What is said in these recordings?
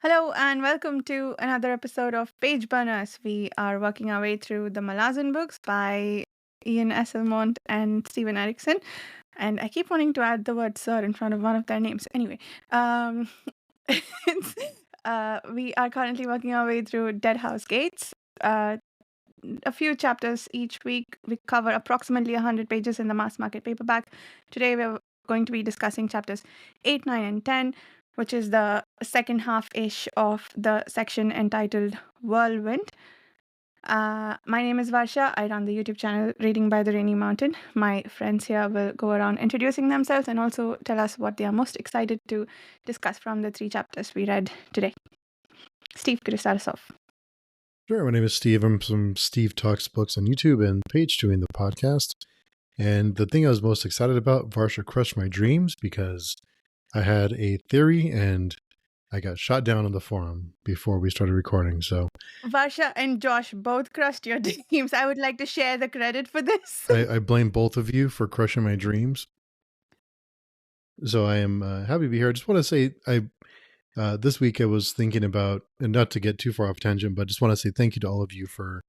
Hello and welcome to another episode of Page Burners. We are working our way through the Malazan books by Ian Esselmont and Steven Erikson. And I keep wanting to add the word sir in front of one of their names. Anyway, it's, we are currently working our way through Deadhouse Gates. A few chapters each week. We cover approximately 100 pages in the mass market paperback. Today we're going to be discussing chapters 8, 9, and 10, which is the second half-ish of the section entitled Whirlwind. My name is Varsha. I run the YouTube channel Reading by the Rainy Mountain. My friends here will go around introducing themselves and also tell us what they are most excited to discuss from the 3 chapters we read today. Steve, could you start us off? Sure. My name is Steve. I'm from Steve Talks Books on YouTube and pagechewing the podcast. And the thing I was most excited about, Varsha crushed my dreams because I had a theory and I got shot down on the forum before we started recording. So Varsha and Josh both crushed your dreams. I would like to share the credit for this. I blame both of you for crushing my dreams. So I am happy to be here. I just want to say this week I was thinking about, and not to get too far off tangent, but just want to say thank you to all of you for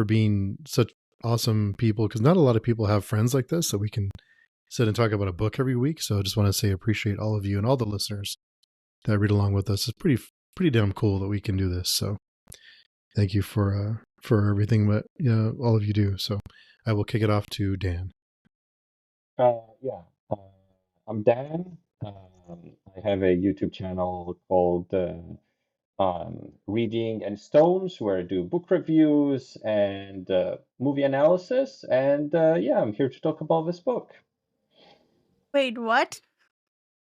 being such awesome people, because not a lot of people have friends like this, so we can sit and talk about a book every week. So I just want to say appreciate all of you and all the listeners that read along with us. It's pretty damn cool that we can do this. So thank you for everything that all of you do. So I will kick it off to Dan. I'm Dan. I have a YouTube channel called Reading and Stones, where I do book reviews and movie analysis. And I'm here to talk about this book. Wait, what?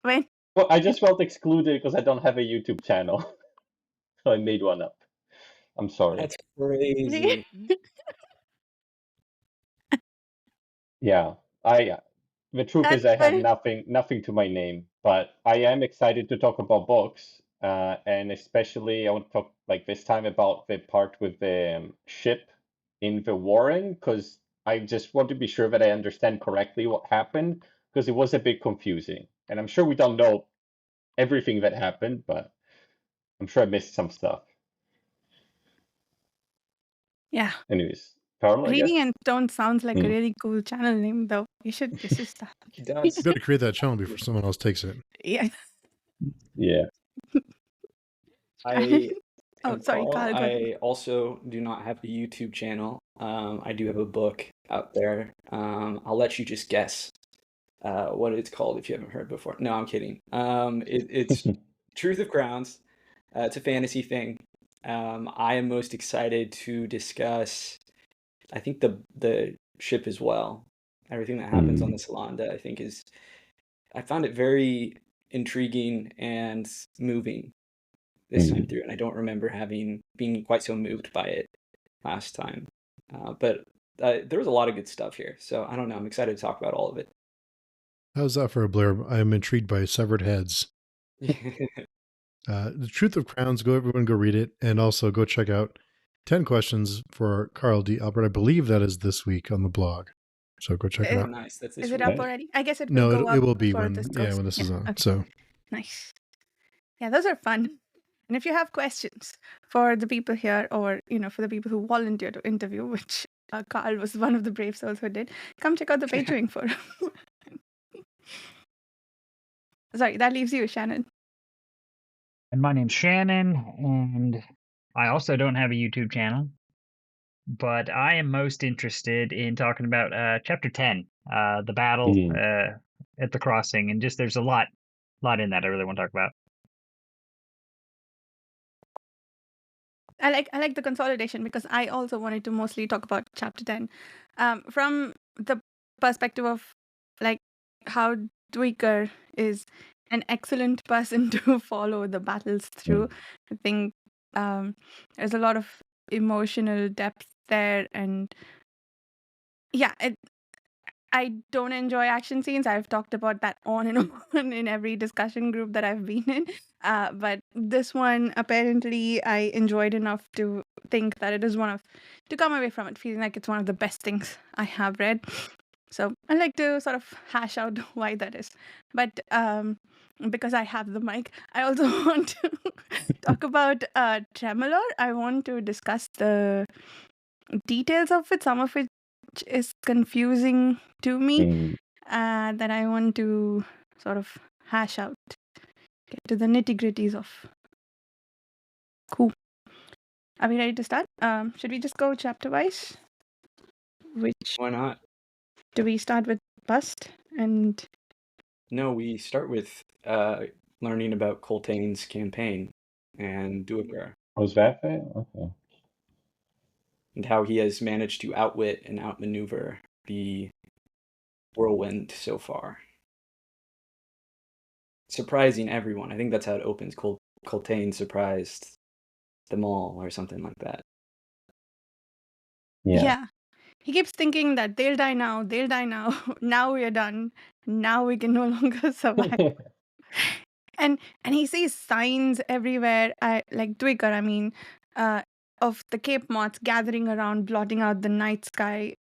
When? Well, I just felt excluded because I don't have a YouTube channel. So I made one up. I'm sorry. That's crazy. Yeah, the truth is I have nothing to my name, but I am excited to talk about books, and especially I want to talk like this time about the part with the ship in the Warren, because I just want to be sure that I understand correctly what happened, because it was a bit confusing, and I'm sure we don't know everything that happened, but I'm sure I missed some stuff. Yeah. Anyways, Carl, I Reading guess. and Stone sounds like a really cool channel name, though. You should start. It does. You better create that channel before someone else takes it. Yeah. Yeah. I Oh, sorry, Carl. go ahead. I also do not have a YouTube channel. I do have a book out there. I'll let you just guess what it's called if you haven't heard before. No, I'm kidding. It's Truth of Crowns. It's a fantasy thing. I am most excited to discuss, I think, the ship as well. Everything that happens on the Salanda, I think, I found it very intriguing and moving this time through, and I don't remember being quite so moved by it last time. But there was a lot of good stuff here, so I don't know. I'm excited to talk about all of it. How's that for a blurb? I'm intrigued by severed heads. The Truth of Crowns. Everyone go read it, and also go check out 10 Questions for Carl D. Albert. I believe that is this week on the blog, so go check it out. Nice. That's this Is week. it up already? I guess it will go up. It will be when this is on. Okay. So nice. Yeah, those are fun. And if you have questions for the people here, or for the people who volunteer to interview, which Carl was one of the brave souls who did, come check out the pagechewing forum. Sorry, that leaves you, Shannon. And my name's Shannon, and I also don't have a YouTube channel, but I am most interested in talking about chapter 10, the battle at the crossing, and just there's a lot in that I really want to talk about. I like the consolidation because I also wanted to mostly talk about chapter 10 from the perspective of like how Tweaker is an excellent person to follow the battles through. I think there's a lot of emotional depth there, and I don't enjoy action scenes. I've talked about that on and on in every discussion group that I've been in. But this one, apparently, I enjoyed enough to think that it is to come away from it feeling like it's one of the best things I have read. So I like to sort of hash out why that is. But because I have the mic, I also want to talk about Tremolor. I want to discuss the details of it, some of which is confusing to me, Mm. that I want to sort of hash out, get to the nitty-gritties of. Cool. Are we ready to start? Should we just go chapter-wise? Which Why not? do we start with Bust? And No, we start with learning about Coltane's campaign and Duiker, Was that it? Okay. and how he has managed to outwit and outmaneuver the whirlwind so far, surprising everyone. I think that's how it opens. Coltane surprised them all, or something like that. Yeah. he keeps thinking that they'll die now, now we're done, now we can no longer survive. And he sees signs everywhere, like Duiker, I mean, of the Cape Moths gathering around, blotting out the night sky,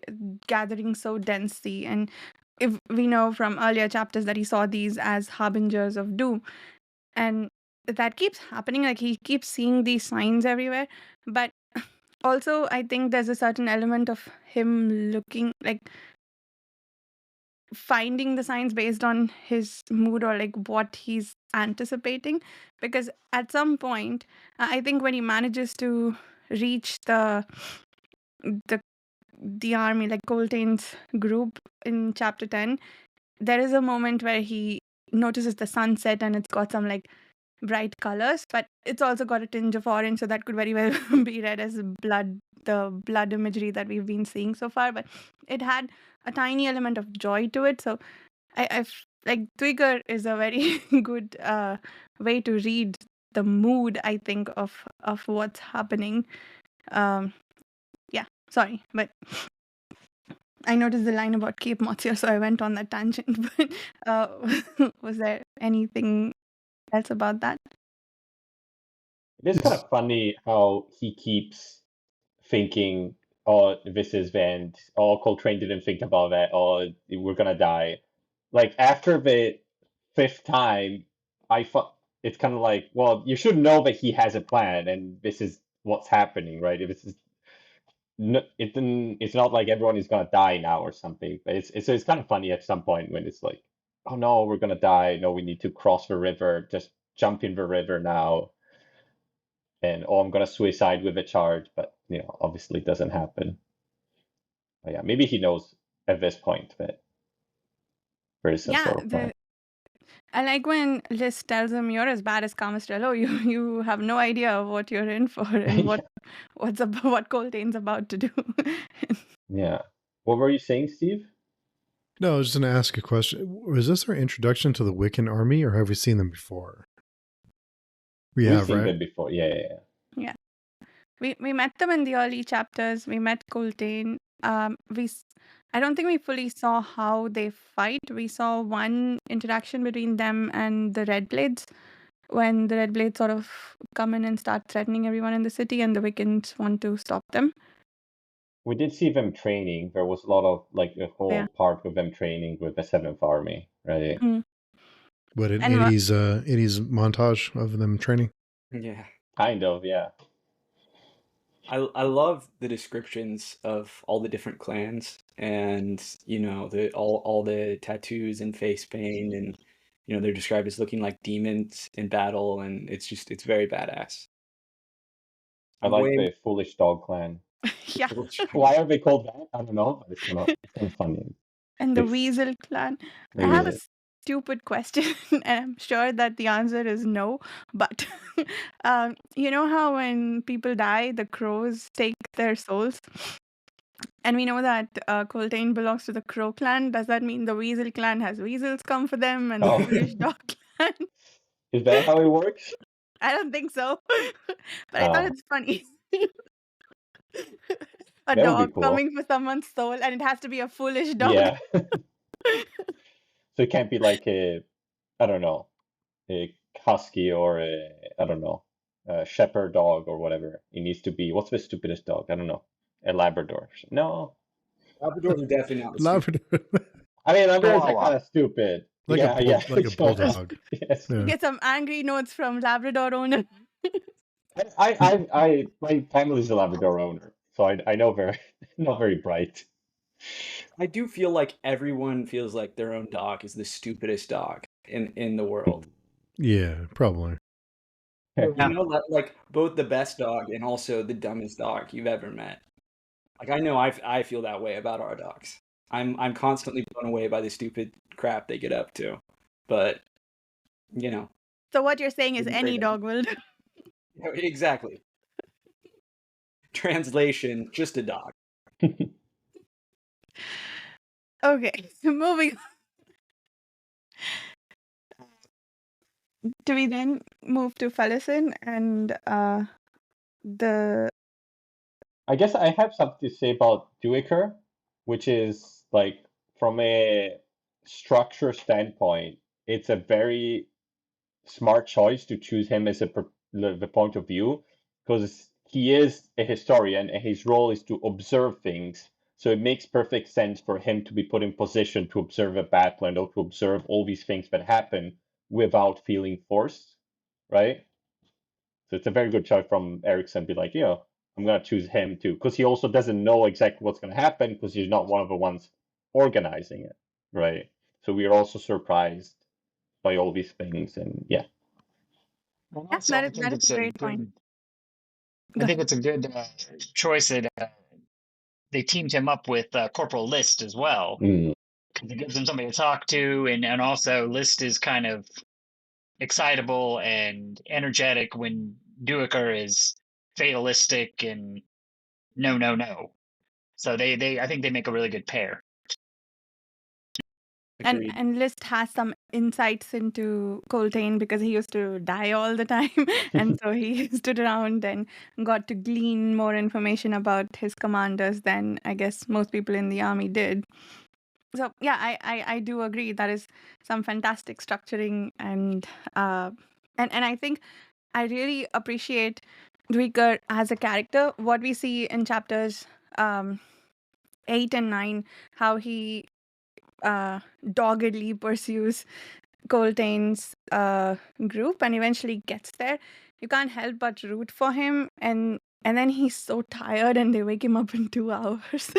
gathering so densely. And if we know from earlier chapters that he saw these as harbingers of doom, and that keeps happening. Like he keeps seeing these signs everywhere, but also I think there's a certain element of him looking like finding the signs based on his mood or like what he's anticipating, because at some point I think when he manages to reach the army, like Coltane's group in chapter 10, there is a moment where he notices the sunset and it's got some like bright colors, but it's also got a tinge of orange, so that could very well be read as blood, the blood imagery that we've been seeing so far. But it had a tiny element of joy to it, so I've like Twigger is a very good way to read the mood, I think, of what's happening. Yeah, sorry, but I noticed the line about Cape Moths here, so I went on that tangent. But was there anything else about that? It is kind of funny how he keeps thinking, oh, this is Vent, oh, Coltrane didn't think about that, oh, we're gonna die. Like, after the 5th time, I thought it's kind of like, well, you should know that he has a plan, and this is what's happening, right? If it's it's not like everyone is gonna die now or something. But it's kind of funny at some point when it's like, oh no, we're gonna die. No, we need to cross the river. Just jump in the river now. And oh, I'm gonna suicide with a charge. But obviously it doesn't happen. But yeah, maybe he knows at this point that there is some sort of plan. I like when Liz tells him, "You're as bad as Camestrello. You have no idea what you're in for and what Coltane's about to do." Yeah. What were you saying, Steve? No, I was just going to ask a question. Was this our introduction to the Wiccan army, or have we seen them before? We've seen them before. Yeah. We met them in the early chapters. We met Coltane. I don't think we fully saw how they fight. We saw one interaction between them and the Red Blades, when the Red Blades sort of come in and start threatening everyone in the city, and the Wiccans want to stop them. We did see them training. There was a lot of like a whole part of them training with the 7th Army, right? What an 80s montage of them training. Yeah. Kind of, yeah. I love the descriptions of all the different clans, and all the tattoos and face paint, and they're described as looking like demons in battle, and it's very badass. I like the Foolish Dog clan. Yeah. Why are they called that? I don't know, but it's kind of funny. And the Weasel clan. I have a stupid question, and I'm sure that the answer is no. But you know how when people die, the crows take their souls? And we know that Coltane belongs to the Crow clan. Does that mean the Weasel clan has weasels come for them, and the Foolish Dog clan? Is that how it works? I don't think so. But I thought it's funny. A dog coming for someone's soul, and it has to be a foolish dog. Yeah. So it can't be like a husky or a shepherd dog or whatever. It needs to be, what's the stupidest dog? I don't know. A Labrador. No. Labradors are definitely not Labrador. I mean, Labradors are kind of stupid. like Yeah, like a it does. bulldog. Yes. You Yeah. get some angry notes from Labrador owner. My family's a Labrador owner, so I know very not very bright. I do feel like everyone feels like their own dog is the stupidest dog in the world. Yeah, probably. You Yeah. know, like both the best dog and also the dumbest dog you've ever met. Like I know I feel that way about our dogs. I'm constantly blown away by the stupid crap they get up to. But you know, So what you're saying is Didn't any trade dog will do. exactly. Translation, just a dog. Okay, moving. Do we then move to Felicin and the I guess I have something to say about Duiker, which is like from a structure standpoint, it's a very smart choice to choose him as the point of view because he is a historian and his role is to observe things. So it makes perfect sense for him to be put in position to observe a battle and to observe all these things that happen without feeling forced, right? So it's a very good choice from Erikson. Be like, I'm gonna choose him too, because he also doesn't know exactly what's gonna happen because he's not one of the ones organizing it, right? So we are also surprised by all these things, and yeah. And yeah, also, I think that is it's a a great point. good. Go I think ahead. it's a good choice that they teamed him up with Corporal List as well. Mm. Because it gives him somebody to talk to, and also List is kind of excitable and energetic when Duiker is fatalistic and no. So they I think they make a really good pair. Agreed. And List has some insights into Coltane because he used to die all the time, and so he stood around and got to glean more information about his commanders than I guess most people in the army did. So yeah, I do agree that is some fantastic structuring and I think I really appreciate Duiker as a character. What we see in chapters 8 and 9, how he doggedly pursues Coltane's group and eventually gets there. You can't help but root for him, and then he's so tired, and they wake him up in 2 hours,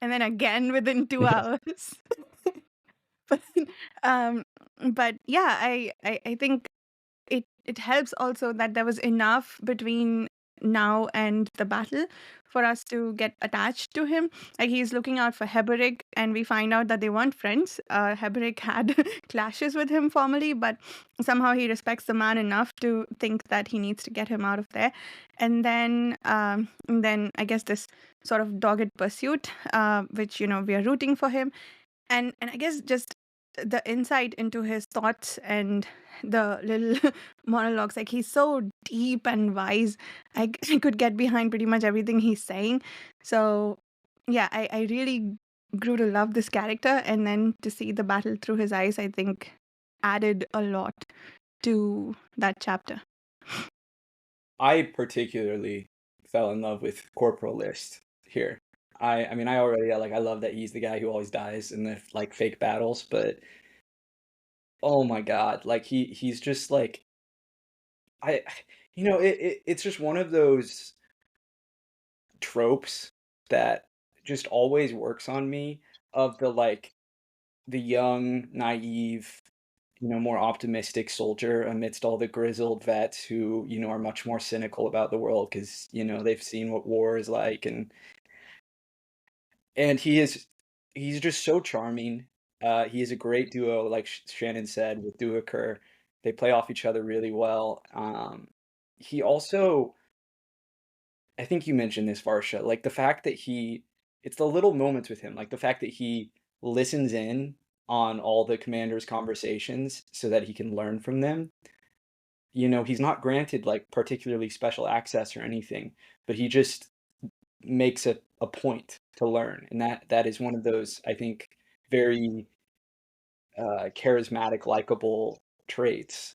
and then again within 2 hours. but um, but yeah, I think it helps also that there was enough between now and the battle for us to get attached to him. Like he's looking out for Heberic, and we find out that they weren't friends. Heberic had clashes with him formerly, but somehow he respects the man enough to think that he needs to get him out of there. And then I guess this sort of dogged pursuit, which we are rooting for him, and I guess just the insight into his thoughts and the little monologues, like he's so deep and wise. I could get behind pretty much everything he's saying. So yeah, I really grew to love this character, and then to see the battle through his eyes, I think added a lot to that chapter. I particularly fell in love with Corporal List here. I mean I already I love that he's the guy who always dies in the like fake battles, but oh my god, like he's just like I it's just one of those tropes that just always works on me of the young, naive, more optimistic soldier amidst all the grizzled vets who, are much more cynical about the world because, they've seen what war is like and he's just so charming. He is a great duo, like Shannon said, with Duiker. They play off each other really well. He also, I think you mentioned this, Varsha, like the fact that it's the little moments with him, like the fact that he listens in on all the commanders' conversations so that he can learn from them. He's not granted like particularly special access or anything, but he just makes a point to learn. And that is one of those, I think, very charismatic, likable traits.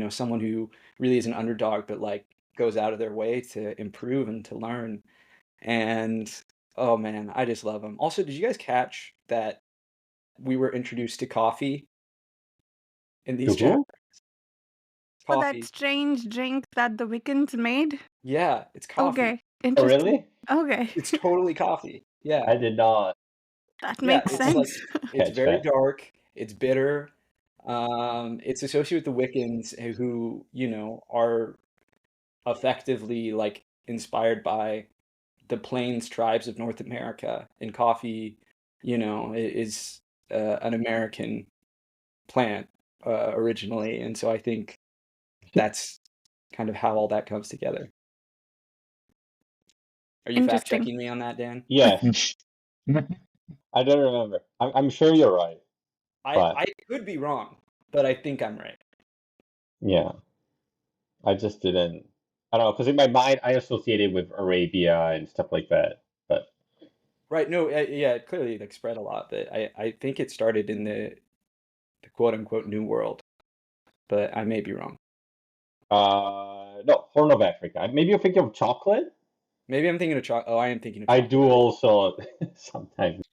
Someone who really is an underdog, but like goes out of their way to improve and to learn. And oh man, I just love him. Also, did you guys catch that we were introduced to coffee in To these chapters. who? For that Coffee. strange drink that the Wiccans made? Yeah, it's coffee. Okay, Oh, interesting. really? Okay, It's totally coffee. Yeah. I did not that Yeah, makes it's like sense. it's catch very that. dark, it's bitter. It's associated with the Wiccans who, are effectively like inspired by the Plains tribes of North America, and coffee, is an American plant originally, and so I think that's kind of how all that comes together. Are you fact Interesting. checking me on that, Dan? Yes, I don't remember. I'm sure you're right, but I could be wrong, but I think I'm right. yeah, I just didn't. I don't know, because in my mind I associated with Arabia and stuff like that. But Right, no, yeah, it clearly like spread a lot, but I think it started in the quote unquote New World, but I may be wrong. no, Horn of Africa. Maybe you're thinking of chocolate. Maybe I'm thinking of chocolate. Oh, I am thinking of I chocolate. do also sometimes.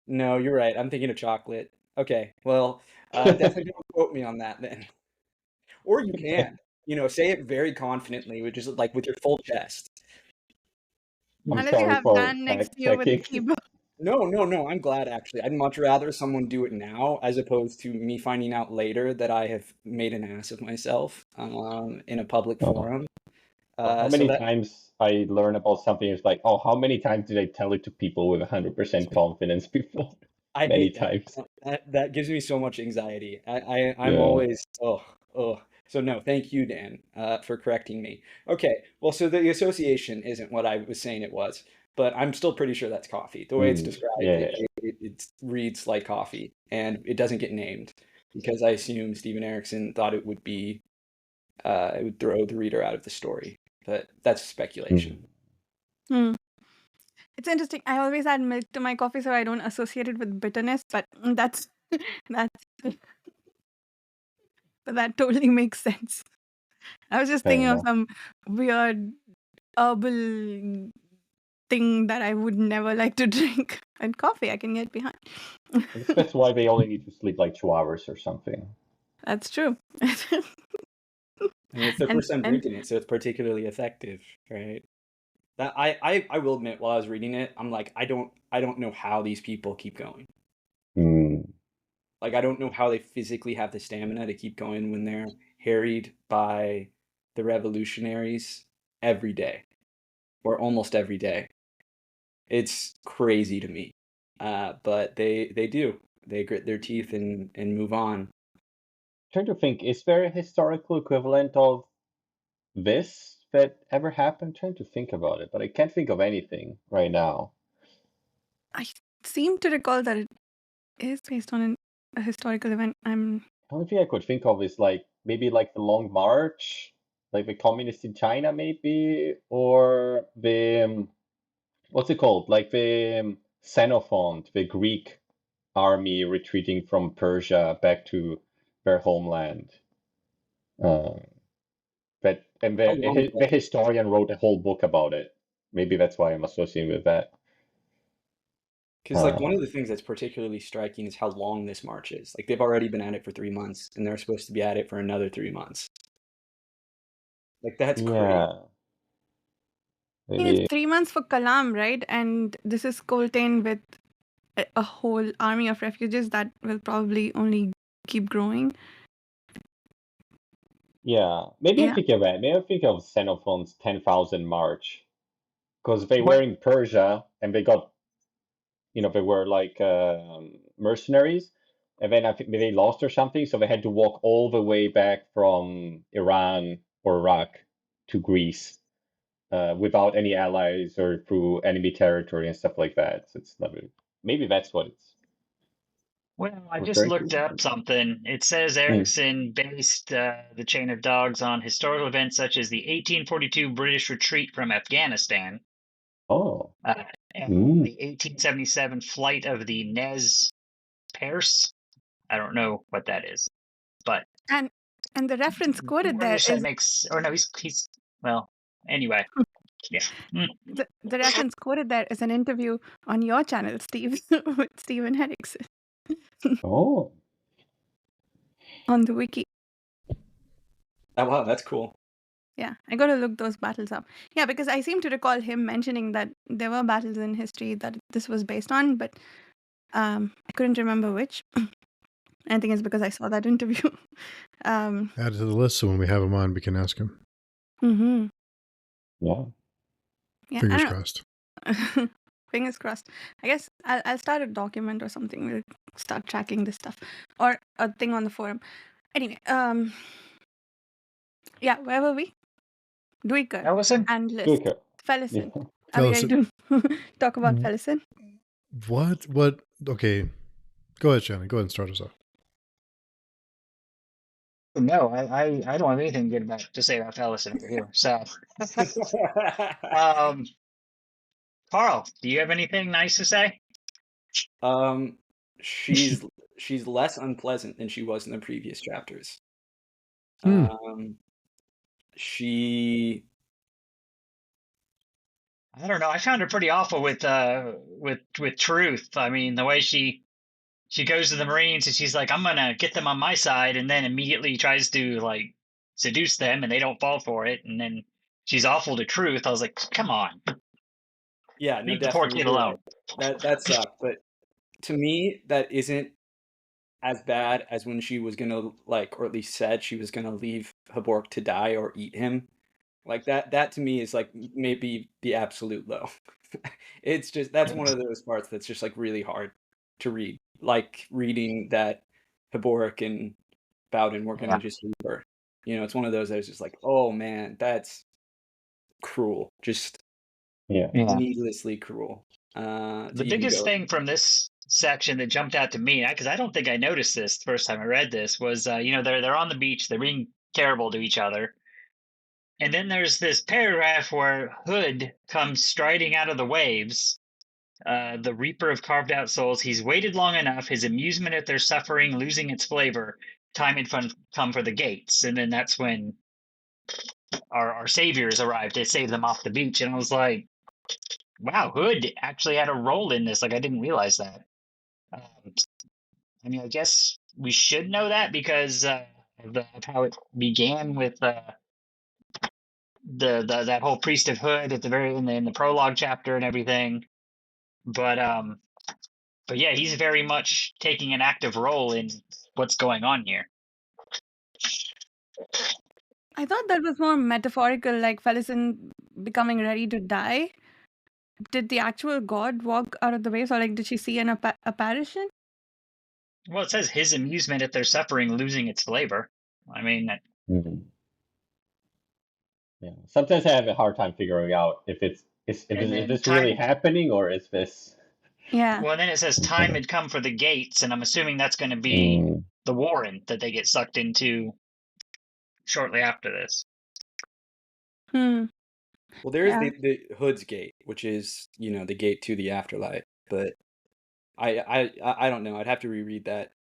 No, you're right. I'm thinking of chocolate. Okay, well, definitely don't quote me on that then. Or you can, say it very confidently, which is like with your full chest. I'm Unless you sorry have for Dan next fact to you with the checking. keyboard. No, I'm glad actually. I'd much rather someone do it now as opposed to me finding out later that I have made an ass of myself in a public Oh. forum. How So many that times I learn about something, it's like, oh, how many times did I tell it to people with 100% confidence before? I Many hate that. times. That gives me so much anxiety. I'm Yeah. always oh. So no, thank you, Dan, for correcting me. Okay, well, so the association isn't what I was saying it was, but I'm still pretty sure that's coffee. The way it's described, Yeah. it reads like coffee, and it doesn't get named because I assume Steven Erikson thought it would be it would throw the reader out of the story, but that's speculation. Hmm. It's interesting. I always add milk to my coffee so I don't associate it with bitterness, but that's that totally makes sense. I was just Fair thinking of enough. some weird herbal thing that I would never like to drink. And coffee I can get behind. I guess that's why they only need to sleep like 2 hours or something. That's true. And it's their first time and drinking it, so it's particularly effective, right? That I will admit, while I was reading it, I'm like, I don't know how these people keep going. Like, I don't know how they physically have the stamina to keep going when they're harried by the revolutionaries every day, or almost every day. It's crazy to me, but they do. They grit their teeth and move on. Trying to think, is there a historical equivalent of this that ever happened? Trying to think about it, but I can't think of anything right now. I seem to recall that it is based on a historical event. The only thing I could think of is like maybe like the Long March, like the communists in China, maybe, or the what's it called? Like the Xenophon, the Greek army retreating from Persia back to their homeland. But and How long the ago? historian wrote a whole book about it. Maybe that's why I'm associating with that. Because like one of the things that's particularly striking is how long this march is. Like they've already been at it for 3 months, and they're supposed to be at it for another 3 months. Like that's crazy. Yeah. I think it's 3 months for Kalam, right? And this is Coltane with a whole army of refugees that will probably only keep growing. Yeah, maybe I Yeah. think of that. Maybe I think of Xenophon's 10,000 March, because they What? were in Persia and they got, they were like mercenaries, and then I think they lost or something, so they had to walk all the way back from Iran or Iraq to Greece without any allies or through enemy territory and stuff like that. So it's lovely. Maybe that's what it's Well, I just referring looked to. up something. It says Erikson based the chain of dogs on historical events such as the 1842 British retreat from Afghanistan Oh. and the 1877 flight of the Nez Perce. I don't know what that is, but And the reference quoted whatever there you said is makes. Or no, he's well. Anyway, yeah. the reference quoted there is an interview on your channel, Steve, with Steven Erikson. Oh, on the wiki. Oh, wow, that's cool. Yeah, I got to look those battles up. Yeah, because I seem to recall him mentioning that there were battles in history that this was based on, but I couldn't remember which. I think it's because I saw that interview. Add it to the list so when we have him on, we can ask him. Mm-hmm. yeah. Yeah, Fingers crossed. Fingers crossed. I guess I'll start a document or something. We'll start tracking this stuff, or a thing on the forum. Anyway, yeah, where were we? Duiker Ellison? and List. Duiker. Felicin. Yeah. Are we ready to talk about Mm. Felicin? What? Okay. Go ahead, Shannon. Go ahead and start us off. No, I don't have anything good to say about Ellison over here. So, Carl, do you have anything nice to say? She's less unpleasant than she was in the previous chapters. Hmm. She, I don't know. I found her pretty awful with Truth. I mean, the way she goes to the Marines and she's like, "I'm gonna get them on my side," and then immediately tries to like seduce them, and they don't fall for it. And then she's awful to Truth. I was like, "Come on, yeah, no, leave the poor definitely kid you're alone." right. That sucked, but to me, that isn't as bad as when she was gonna like, or at least said she was gonna leave Habork to die or eat him. Like that to me is like maybe the absolute low. It's just that's one of those parts that's just like really hard to read. Like reading that Habork and Bowden were gonna just leave her. You know, it's one of those that is just like, oh man, that's cruel. Just Yeah. needlessly cruel. The biggest thing from this section that jumped out to me, because I don't think I noticed this the first time I read this, was they're on the beach, they're being terrible to each other, and then there's this paragraph where Hood comes striding out of the waves. The Reaper of Carved Out Souls. He's waited long enough. His amusement at their suffering losing its flavor. Time had come for the gates, and then that's when our saviors arrived to save them off the beach. And I was like, wow, Hood actually had a role in this. Like, I didn't realize that. I mean, I guess we should know that because of how it began with that whole Priest of Hood at the very in the prologue chapter and everything. But yeah, he's very much taking an active role in what's going on here. I thought that was more metaphorical, like Felicin becoming ready to die. Did the actual god walk out of the waves, or like did she see an apparition? Well, it says his amusement at their suffering losing its flavor. I mean, Yeah. Sometimes I have a hard time figuring out if it's is this really happening or is this. Yeah. Well, then it says time had come for the gates, and I'm assuming that's going to be the Warren that they get sucked into shortly after this. Well, there is the Hood's Gate, which is the gate to the afterlife. But I don't know. I'd have to reread that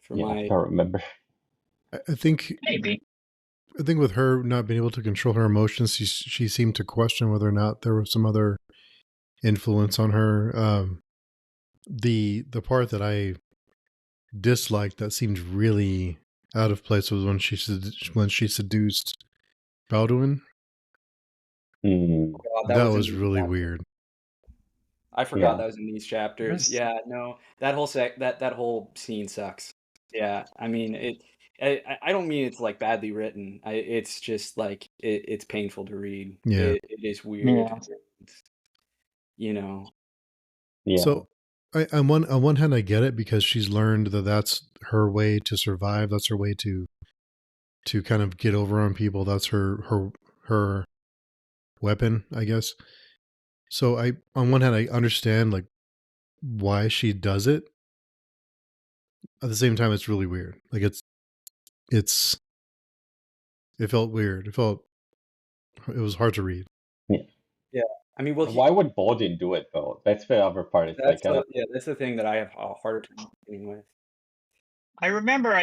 for my. I don't remember. I think maybe. I think with her not being able to control her emotions, she seemed to question whether or not there was some other influence on her. The part that I disliked that seemed really out of place was when she seduced Baldwin. God, that was really weird. I forgot that was in these chapters. Yeah, no, that whole scene sucks. Yeah, I mean I don't mean it's like badly written. It's just like it's painful to read. Yeah, it is weird. Yeah. So on one hand, I get it because she's learned that that's her way to survive. That's her way to kind of get over on people. That's her weapon, I guess. So on one hand, I understand like why she does it. At the same time, it's really weird. Like it felt weird. It was hard to read. Yeah. I mean, why would Baldwin do it though? That's the other part. It's that's the thing that I have a harder time dealing with. I remember I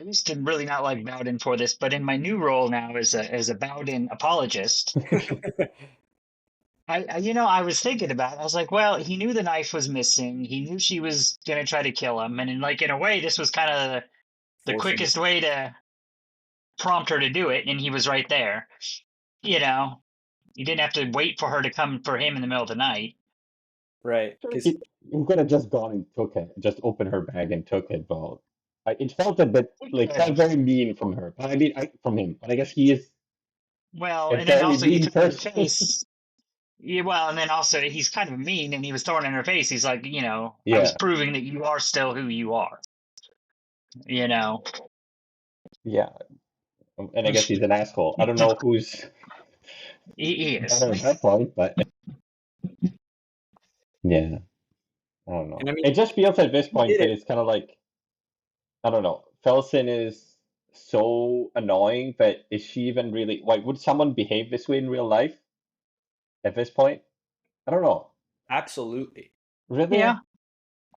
used to really not like Bowden for this, but in my new role now as a Bowden apologist, I was thinking about it. I was like, well, he knew the knife was missing. He knew she was gonna try to kill him, and in a way, this was kind of the Forcing quickest way to prompt her to do it, and he was right there. You know, you didn't have to wait for her to come for him in the middle of the night. right, because He could have just gone and took it, just opened her bag and took it, but it felt a bit He like could felt have. very mean from her. But I mean, from him. But I guess he is Well, a and then very also he mean threw it in her person. face. Yeah, well, and then also he's kind of mean, and he was throwing it in her face. He's like, I was Yeah, proving that you are still who you are. You know, yeah. And I guess he's an asshole. I don't know who's he is. better at that point, but yeah, I don't and know. I mean It just feels at this he point did that it. it's kind of like I don't know. Felsen is so annoying, but is she even really like? Would someone behave this way in real life at this point? I don't know. Absolutely. Yeah, Really,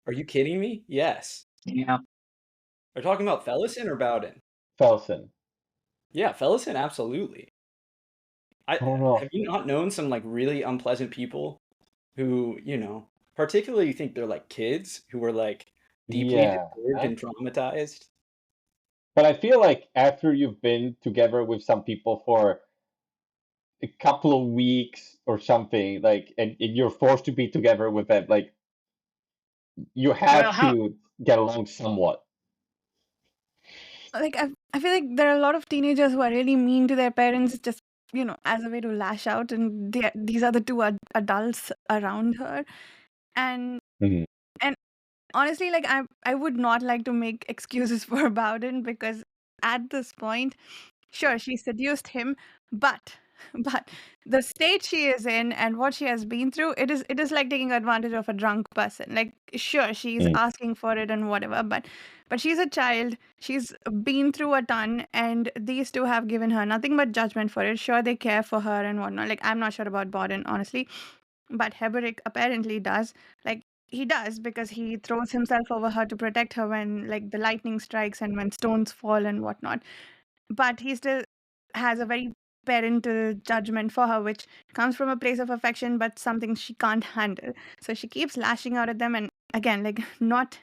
Are you kidding me? Yes. yeah. Are you talking about Fellison or Bowden? Felsen. Yeah, Fellison, absolutely. I don't know. Have you not known some like really unpleasant people who, particularly think they're like kids who were like deeply Yeah, disturbed and traumatized? but I feel like after you've been together with some people for a couple of weeks or something, like, and you're forced to be together with them, like, you Well, have how? to get along somewhat. Like I feel like there are a lot of teenagers who are really mean to their parents just as a way to lash out, and these are the two adults around her, and Mhm. and honestly, like I would not like to make excuses for Bowden, because at this point, sure, she seduced him, but but the state she is in and what she has been through, it is like taking advantage of a drunk person. Like, sure, she's Mm. asking for it and whatever, but she's a child. She's been through a ton, and these two have given her nothing but judgment for it. Sure, they care for her and whatnot. Like, I'm not sure about Borden, honestly, but Heberick apparently does. Like, he does, because he throws himself over her to protect her when, like, the lightning strikes and when stones fall and whatnot. But he still has a very parental judgment for her, which comes from a place of affection, but something she can't handle. So she keeps lashing out at them, and again, like, not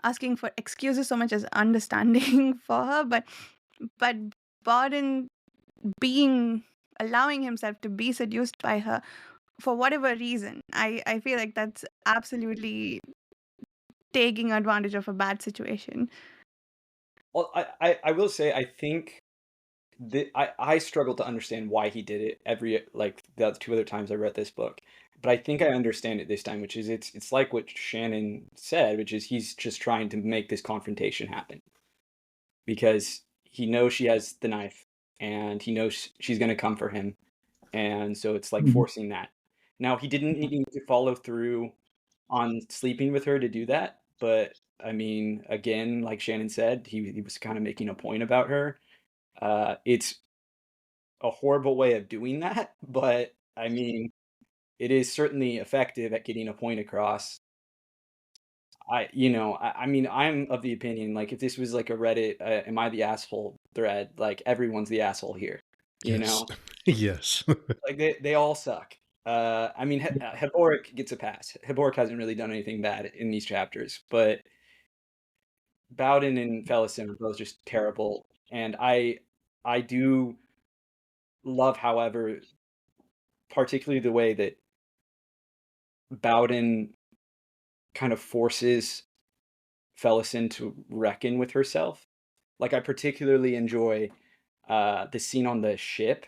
asking for excuses so much as understanding for her, but Borden being allowing himself to be seduced by her for whatever reason, I feel like that's absolutely taking advantage of a bad situation. Well, I will say I think that I struggle to understand why he did it every like the other two other times I read this book. But I think I understand it this time, which is it's like what Shannon said, which is he's just trying to make this confrontation happen because he knows she has the knife and he knows she's going to come for him. And so it's like forcing that. Now, he didn't need to follow through on sleeping with her to do that, but I mean, again, like Shannon said, he was kind of making a point about her. It's a horrible way of doing that, but I mean, it is certainly effective at getting a point across. I mean, I'm of the opinion, like, if this was like a Reddit, am I the asshole thread, like, everyone's the asshole here, you Yes. know? Yes. Like, they all suck. I mean, Heboric gets a pass. Heboric hasn't really done anything bad in these chapters, but Bowden and Fellison are both just terrible. And I do love, however, particularly the way that Bowden kind of forces Fellison to reckon with herself. Like, I particularly enjoy the scene on the ship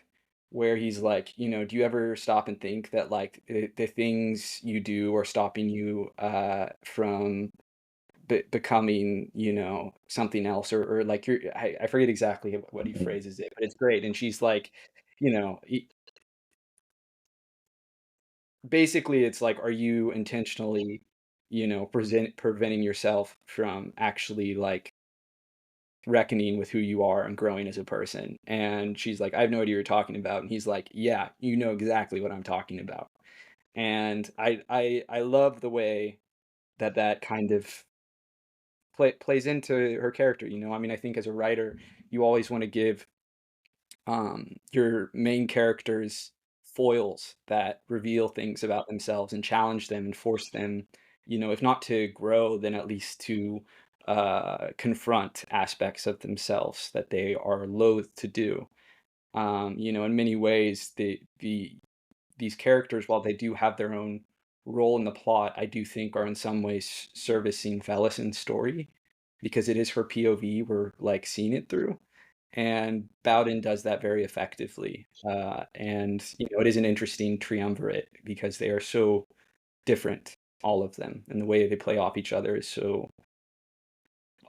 where he's like, do you ever stop and think that like the things you do are stopping you from becoming, something else, or like I forget exactly what he phrases it, but it's great. And she's like, you know, e- basically it's like, are you intentionally, preventing yourself from actually like reckoning with who you are and growing as a person? And she's like, I have no idea what you're talking about. And he's like, yeah, you know exactly what I'm talking about. And I love the way that kind of plays into her character. I mean, I think as a writer, you always want to give your main characters foils that reveal things about themselves and challenge them and force them, if not to grow, then at least to confront aspects of themselves that they are loath to do. In many ways, these characters, while they do have their own role in the plot, I do think are in some ways servicing Felison's story because it is her POV we're like seeing it through. And Bowden does that very effectively. And it is an interesting triumvirate because they are so different, all of them, and the way they play off each other is so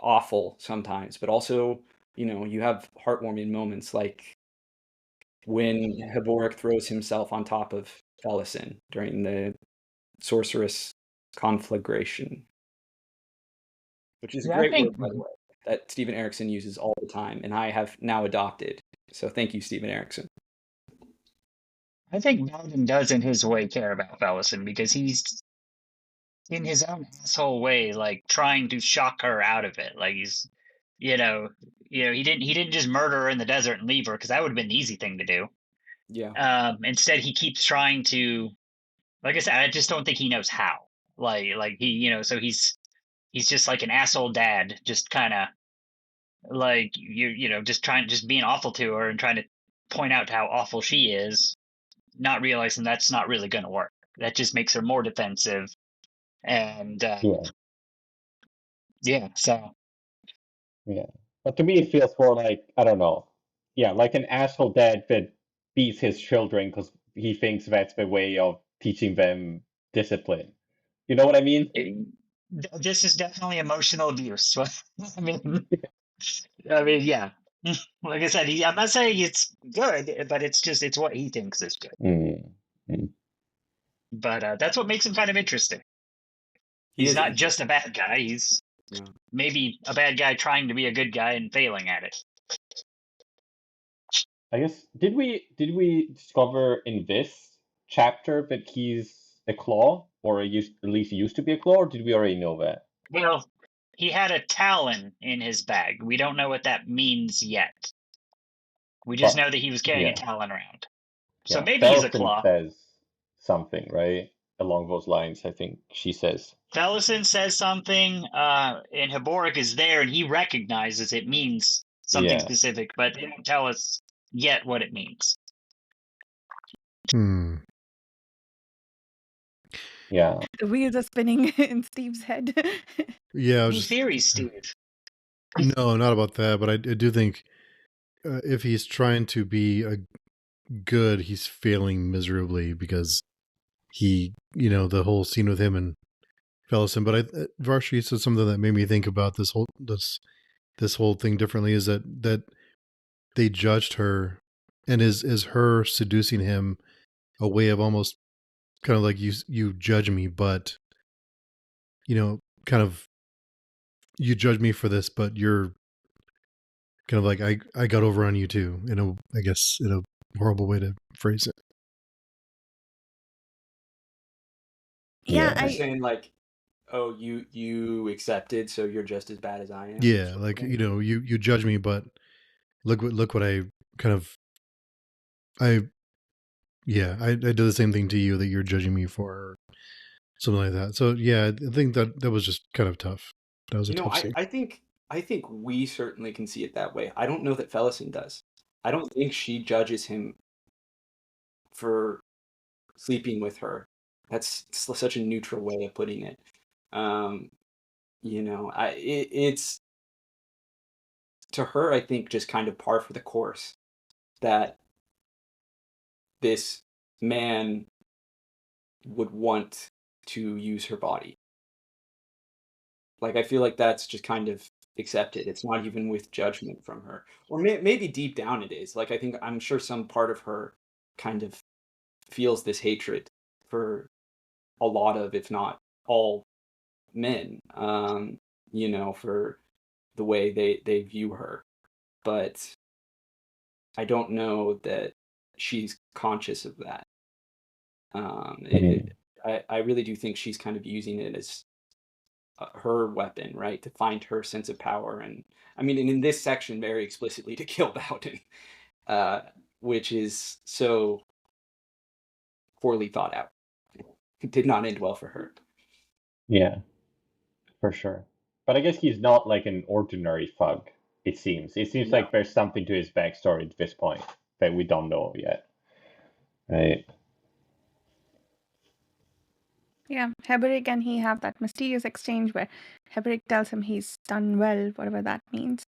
awful sometimes, but also, you have heartwarming moments like when Haborik throws himself on top of Felison during the sorceress conflagration, which is a Yeah, I great think word, by the way, that Steven Erikson uses all the time, and I have now adopted. So thank you, Steven Erikson. Bowden does in his way care about Felison because he's in his own asshole way, like trying to shock her out of it. Like he's, he didn't just murder her in the desert and leave her because that would have been the easy thing to do. Yeah. Instead, he keeps trying to, like I said, I just don't think he knows how. Like he, so he's just like an asshole dad, just kind of like just being awful to her and trying to point out how awful she is, not realizing that's not really going to work. That just makes her more defensive. And so Yeah. But to me, it feels more like, I don't know. Yeah, like an asshole dad that beats his children because he thinks that's the way of teaching them discipline. You know what I mean? this is definitely emotional abuse. I mean, yeah. Like I said, I'm not saying it's good, but it's what he thinks is good. Mm. But that's what makes him kind of interesting. He He's is not just a bad guy. He's Yeah. maybe a bad guy trying to be a good guy and failing at it. I guess did we discover in this chapter that he's a claw, or at least he used to be a claw, or did we already know that? Well, he had a talon in his bag. We don't know what that means yet. We just But know that he was carrying a yeah, talon around. So yeah. maybe he's a Felton claw. says something, right? Along those lines, I think she says. Felison says something, and Haborik is there, and he recognizes it means something Yeah. specific, but they don't tell us yet what it means. Yeah. The wheels are spinning in Steve's head. Yeah, I was Any just theories, Steve? no, not about that, but I do think if he's trying to be a good, he's failing miserably because he, the whole scene with him and Felison. But Varsha said something that made me think about this whole thing differently. Is that they judged her, and is her seducing him a way of almost kind of like you judge me, but kind of you judge me for this, but you're kind of like I got over on you too. I guess in a horrible way to phrase it. Yeah, You're saying like, oh, you accepted, so you're just as bad as I am. Yeah, like you judge me, but look what I kind of I did the same thing to you that you're judging me for, or something like that. So yeah, I think that was just kind of tough. That was a tough scene. I think we certainly can see it that way. I don't know that Felison does. I don't think she judges him for sleeping with her. That's such a neutral way of putting it. It's to her, I think, just kind of par for the course that this man would want to use her body. Like, I feel like that's just kind of accepted. It's not even with judgment from her. Or maybe deep down it is. Like, I'm sure some part of her kind of feels this hatred for a lot of, if not all, men, for the way they view her. But I don't know that she's conscious of that. I really do think she's kind of using it as her weapon, right, to find her sense of power, and I mean, and in this section, very explicitly to kill Bowden, which is so poorly thought out. It did not end well for her. Yeah, for sure. But I guess he's not like an ordinary thug, it seems. It seems No. like there's something to his backstory at this point that we don't know yet. Right? Yeah, Heberic and he have that mysterious exchange where Heberic tells him he's done well, whatever that means.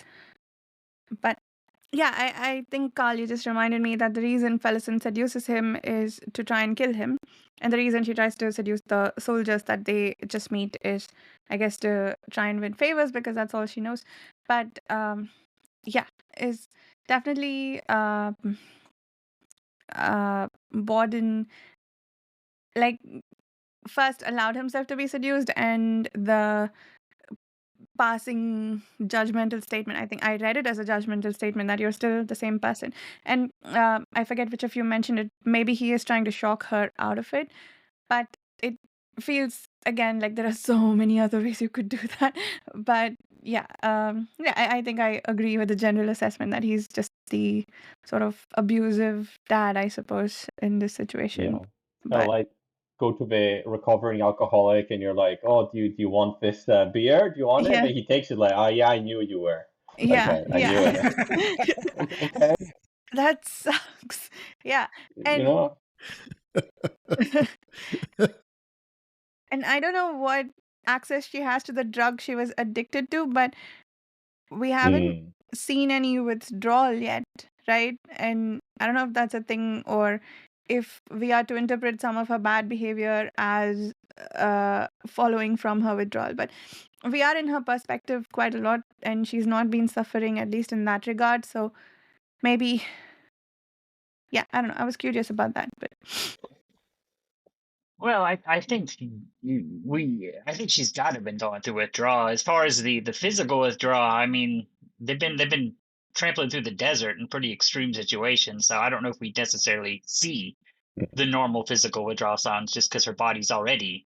But yeah, I think, Carl, you just reminded me that the reason Felicin seduces him is to try and kill him. And the reason she tries to seduce the soldiers that they just meet is, I guess, to try and win favors because that's all she knows. But yeah, is definitely Borden, like, first allowed himself to be seduced, and the passing judgmental statement, I think I read it as a judgmental statement that you're still the same person. And I forget which of you mentioned it. Maybe he is trying to shock her out of it, but it feels again like there are so many other ways you could do that. But yeah, I think I agree with the general assessment that he's just the sort of abusive dad, I suppose, in this situation. Yeah. But Like go to the recovering alcoholic and you're like, oh, do you want this beer? Do you want it? yeah, And he takes it like, oh yeah, I knew you were. Like yeah, I knew yeah. it. Okay, That sucks. Yeah. you And know. and I don't know what access she has to the drug she was addicted to, but we haven't Mm. seen any withdrawal yet, right? And I don't know if that's a thing or if we are to interpret some of her bad behavior as following from her withdrawal. But we are in her perspective quite a lot, and she's not been suffering, at least in that regard. So maybe, yeah, I don't know. I was curious about that, but Well, I think I think she's got to have been going through withdrawal. As far as the physical withdrawal, I mean, they've been trampling through the desert in pretty extreme situations. So I don't know if we necessarily see the normal physical withdrawal signs just because her body's already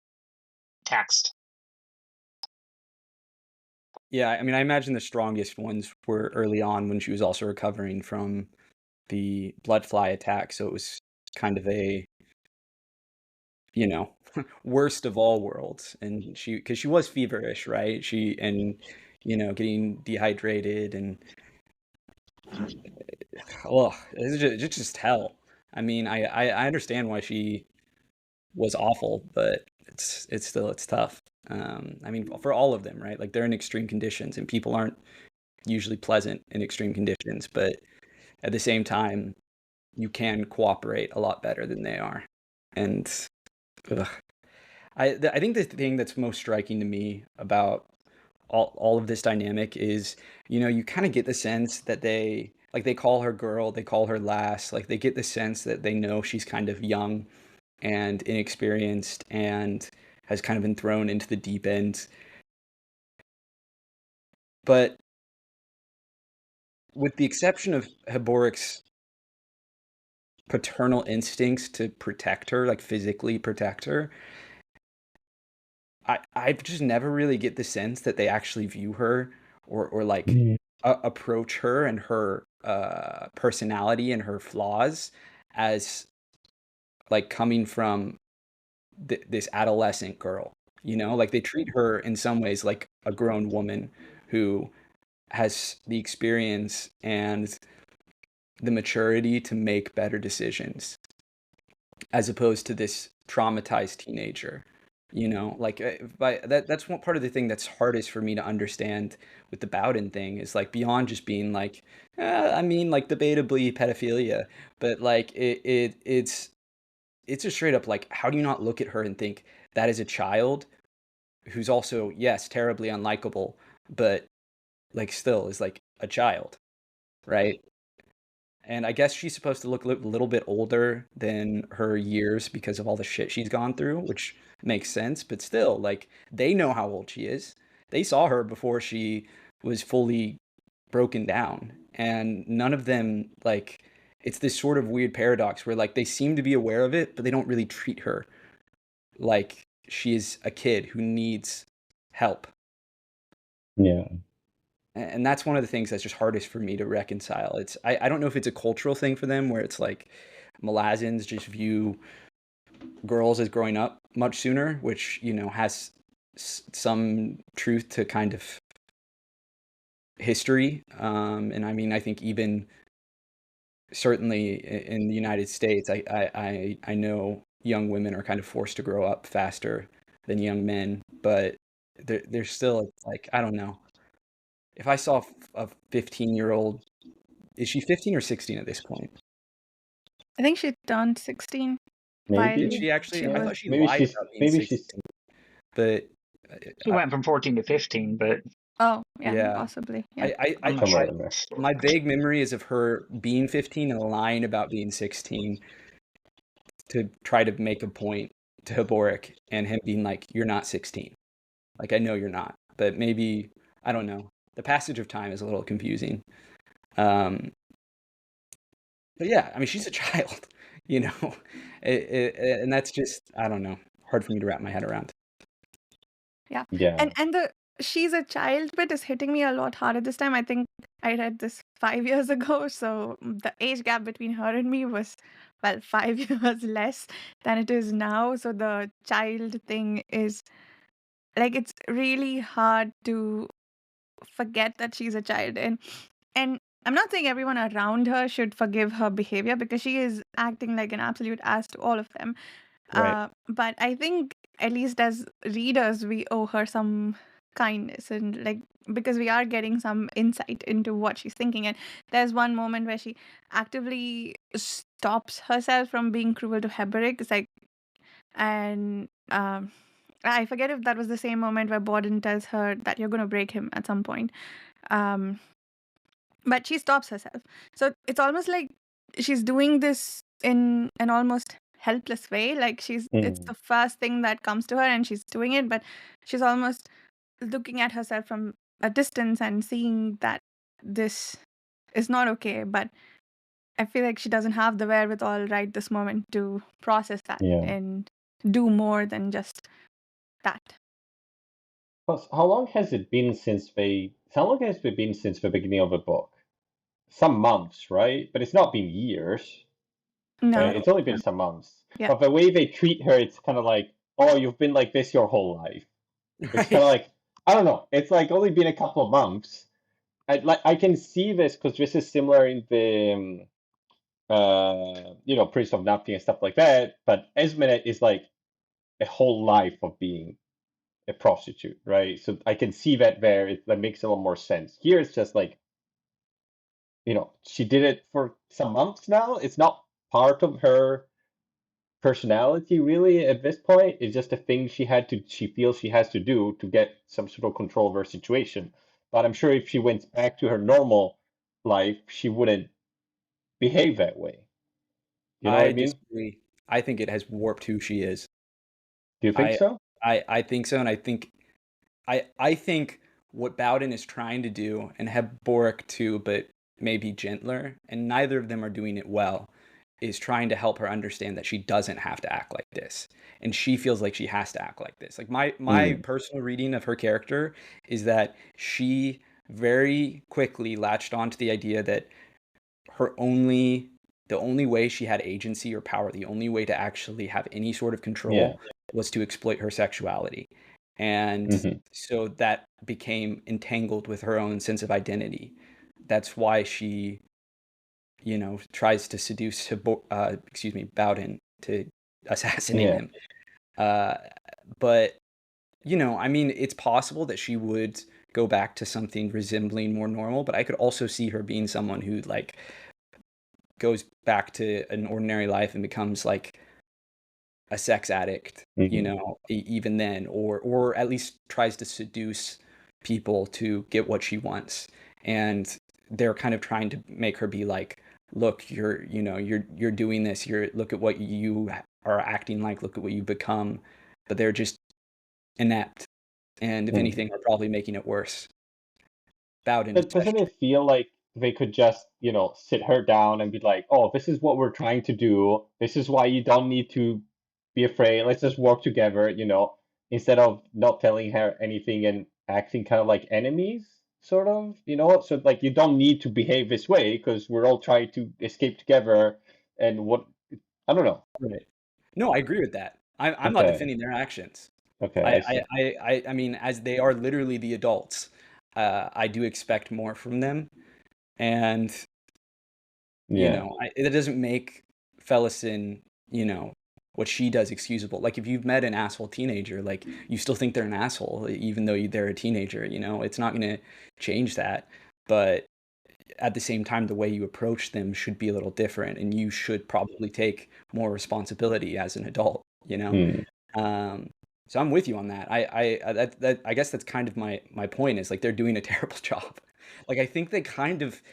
taxed. Yeah, I mean, I imagine the strongest ones were early on when she was also recovering from the blood fly attack. So it was kind of a, you know, worst of all worlds. And because she was feverish, right? Getting dehydrated and, oh, it's just hell. I mean, I understand why she was awful, but it's tough. I mean, for all of them, right? Like they're in extreme conditions, and people aren't usually pleasant in extreme conditions, but at the same time, you can cooperate a lot better than they are. And ugh. I think the thing that's most striking to me about all of this dynamic is, you kind of get the sense that they call her girl, they call her lass, like they get the sense that they know she's kind of young and inexperienced and has kind of been thrown into the deep end. But with the exception of Heboric's paternal instincts to protect her, like physically protect her, I just never really get the sense that they actually view her or like approach her and her personality and her flaws as like coming from this adolescent girl, like they treat her in some ways like a grown woman who has the experience and the maturity to make better decisions, as opposed to this traumatized teenager. That's one part of the thing that's hardest for me to understand with the Bowden thing is like beyond just being like, I mean, like debatably pedophilia, but like it's a straight up like, how do you not look at her and think that is a child who's also, yes, terribly unlikable, but like still is like a child, right? And I guess she's supposed to look a little bit older than her years because of all the shit she's gone through, which makes sense. But still, like, they know how old she is. They saw her before she was fully broken down. And none of them, like, it's this sort of weird paradox where, like, they seem to be aware of it, but they don't really treat her like she is a kid who needs help. Yeah. And that's one of the things that's just hardest for me to reconcile. I don't know if it's a cultural thing for them where it's like Malazans just view girls as growing up much sooner, which, you know, has some truth to kind of history. And I mean, I think even certainly in the United States, I know young women are kind of forced to grow up faster than young men, but they're still like, I don't know. If I saw a 15-year-old, is she 15 or 16 at this point? I think she turned 16 Maybe. while Did she actually? she I was. thought she Maybe lied she's about being maybe 16, she's but She went from 14 to 15, but Oh, yeah, yeah. possibly. Yeah. I'm not somewhere sure. in there. My vague memory is of her being 15 and lying about being 16 to try to make a point to Haborik, and him being like, "You're not 16. Like, I know you're not." But maybe, I don't know. The passage of time is a little confusing. But yeah, I mean, she's a child, you know, and that's just, I don't know, hard for me to wrap my head around. Yeah. Yeah. And the she's a child bit is hitting me a lot harder this time. I think I read this 5 years ago, so the age gap between her and me was, well, 5 years less than it is now. So the child thing is like it's really hard to forget that she's a child. And I'm not saying everyone around her should forgive her behavior because she is acting like an absolute ass to all of them. Right. But I think at least as readers, we owe her some kindness and like because we are getting some insight into what she's thinking. And there's one moment where she actively stops herself from being cruel to Heberick. It's like, and I forget if that was the same moment where Borden tells her that you're going to break him at some point. Um, but she stops herself. So it's almost like she's doing this in an almost helpless way. Like it's Mm. the first thing that comes to her and she's doing it, but she's almost looking at herself from a distance and seeing that this is not okay. But I feel like she doesn't have the wherewithal right this moment to process that Yeah. and do more than just that. Plus, how long has it been since the beginning of the book? Some months, right? But it's not been years, No. right? It's only been some months. Yeah. But the way they treat her, it's kind of like, oh, you've been like this your whole life. It's kind of like, I don't know. It's like only been a couple of months. I can see this because this is similar in the Prince of Nothing and stuff like that. But Esmenet is like a whole life of being a prostitute, right? So I can see that there. That makes a lot more sense. Here it's just like, she did it for some months now. It's not part of her personality really at this point. It's just a thing she feels she has to do to get some sort of control of her situation. But I'm sure if she went back to her normal life, she wouldn't behave that way. You know what I I mean? disagree. I think it has warped who she is. Do you think so? I think so, and I think what Bowden is trying to do, and Heboric too, but maybe gentler, and neither of them are doing it well, is trying to help her understand that she doesn't have to act like this, and she feels like she has to act like this. Like my personal reading of her character is that she very quickly latched onto the idea that the only way she had agency or power, the only way to actually have any sort of control was to exploit her sexuality. And so that became entangled with her own sense of identity. That's why she, tries to seduce Bowden to assassinate him. But, I mean, it's possible that she would go back to something resembling more normal, but I could also see her being someone who like goes back to an ordinary life and becomes like a sex addict, even then, or at least tries to seduce people to get what she wants. And they're kind of trying to make her be like, look, you're doing this. Look at what you are acting like. Look at what you've become. But they're just inept. And if anything, are probably making it worse. Bowden, But doesn't it feel like they could just, sit her down and be like, oh, this is what we're trying to do. This is why you don't need to be afraid. Let's just work together, instead of not telling her anything and acting kind of like enemies, sort of, So like you don't need to behave this way because we're all trying to escape together and I don't know. Right. No, I agree with that. I'm not Okay. defending their actions. Okay, I see. I mean, as they are literally the adults, I do expect more from them, and you Yeah. know, it doesn't make Fellison, you know, what she does excusable. Like if you've met an asshole teenager, like you still think they're an asshole, even though they're a teenager. You know, it's not going to change that. But at the same time, the way you approach them should be a little different, and you should probably take more responsibility as an adult. You know, Hmm. so I'm with you on that. I guess that's kind of my point is like they're doing a terrible job. Like I think they kind of.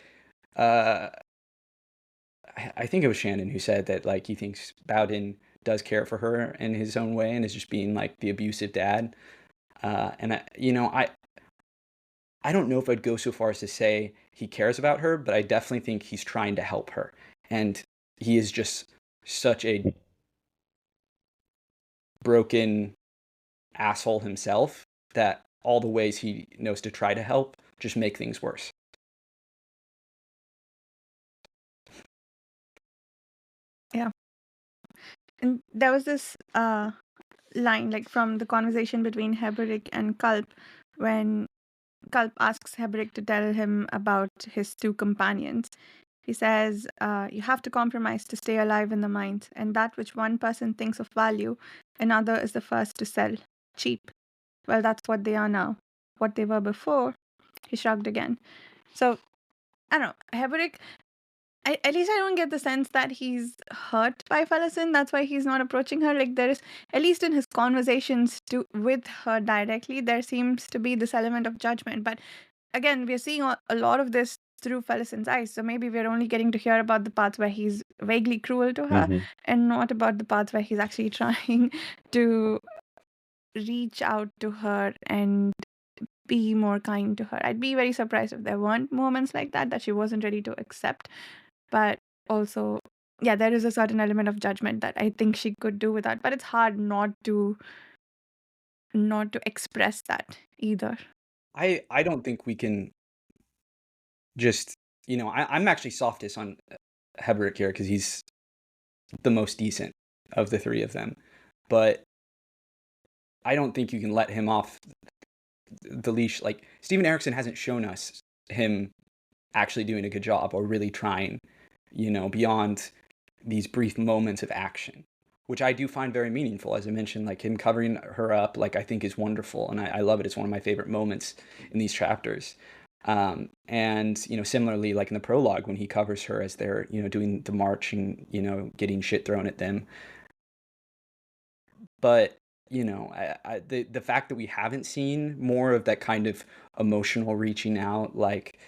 I think it was Shannon who said that like he thinks Bowden does care for her in his own way and is just being like the abusive dad. And I don't know if I'd go so far as to say he cares about her, but I definitely think he's trying to help her. And he is just such a broken asshole himself that all the ways he knows to try to help just make things worse. Yeah. And there was this line, like from the conversation between Heberick and Culp, when Culp asks Heberick to tell him about his two companions. He says, you have to compromise to stay alive in the mind, and that which one person thinks of value, another is the first to sell. Cheap. Well, that's what they are now. What they were before, he shrugged again. So, I don't know, Heberick, at least I don't get the sense that he's hurt by Fellison. That's why he's not approaching her. Like there is, at least in his conversations with her directly, there seems to be this element of judgment. But again, we're seeing a lot of this through Fellison's eyes. So maybe we're only getting to hear about the parts where he's vaguely cruel to her, and not about the parts where he's actually trying to reach out to her and be more kind to her. I'd be very surprised if there weren't moments like that she wasn't ready to accept. But also, yeah, there is a certain element of judgment that I think she could do without. But it's hard not to express that either. I don't think we can just, you know, I'm actually softest on Heberick here because he's the most decent of the three of them. But I don't think you can let him off the leash. Like, Steven Erikson hasn't shown us him actually doing a good job or really trying, you know, beyond these brief moments of action, which I do find very meaningful. As I mentioned, like him covering her up, like I think is wonderful. And I love it. It's one of my favorite moments in these chapters. And, you know, similarly, like in the prologue, when he covers her as they're, you know, doing the march and, you know, getting shit thrown at them. But, you know, the fact that we haven't seen more of that kind of emotional reaching out, like,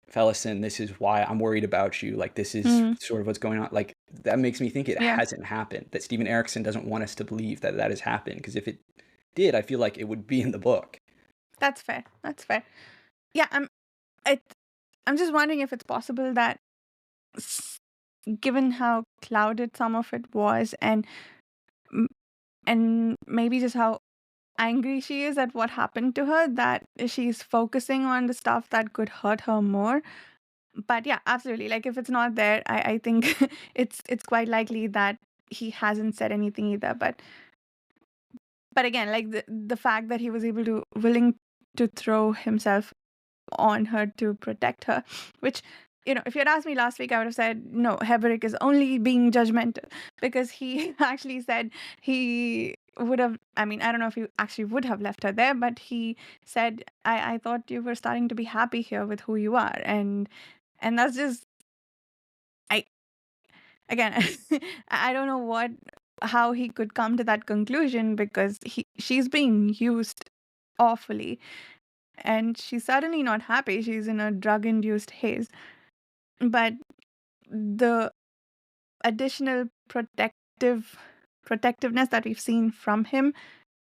Fellison, this is why I'm worried about you. Like, this is sort of what's going on. Like, that makes me think it hasn't happened. That Steven Erikson doesn't want us to believe that has happened. Because if it did, I feel like it would be in the book. That's fair. Yeah, I'm just wondering if it's possible that, given how clouded some of it was, and maybe just how angry she is at what happened to her, that she's focusing on the stuff that could hurt her more. But yeah, absolutely. Like if it's not there, I think it's quite likely that he hasn't said anything either. But again, like the fact that he was willing to throw himself on her to protect her, which, you know, if you had asked me last week, I would have said, no, Heberick is only being judgmental, because he actually said he would have, I mean, I don't know if he actually would have left her there, but he said, I thought you were starting to be happy here with who you are. And that's just, again, I don't know how he could come to that conclusion, because she's being used awfully. And she's certainly not happy. She's in a drug-induced haze. But the additional protectiveness that we've seen from him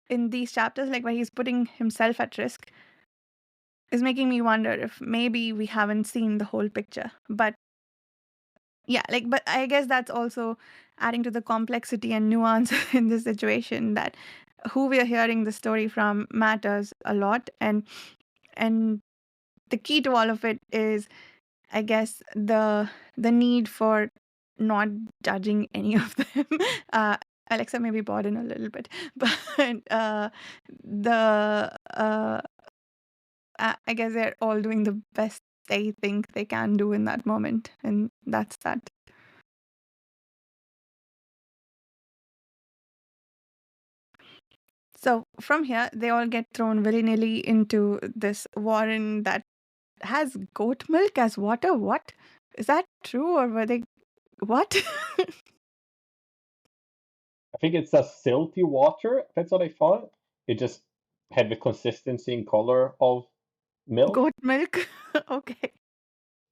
in these chapters, like where he's putting himself at risk, is making me wonder if maybe we haven't seen the whole picture. But yeah, like, but I guess that's also adding to the complexity and nuance in this situation, that who we are hearing the story from matters a lot. And the key to all of it is, I guess, the need for not judging any of them Alexa may be bored in a little bit, but the I guess they're all doing the best they think they can do in that moment, and that's that. So from here, they all get thrown willy-nilly into this warren that has goat milk as water. What? Is that true, or were they... What? I think it's a silty water. That's what I thought. It just had the consistency and color of milk. Goat milk? Okay.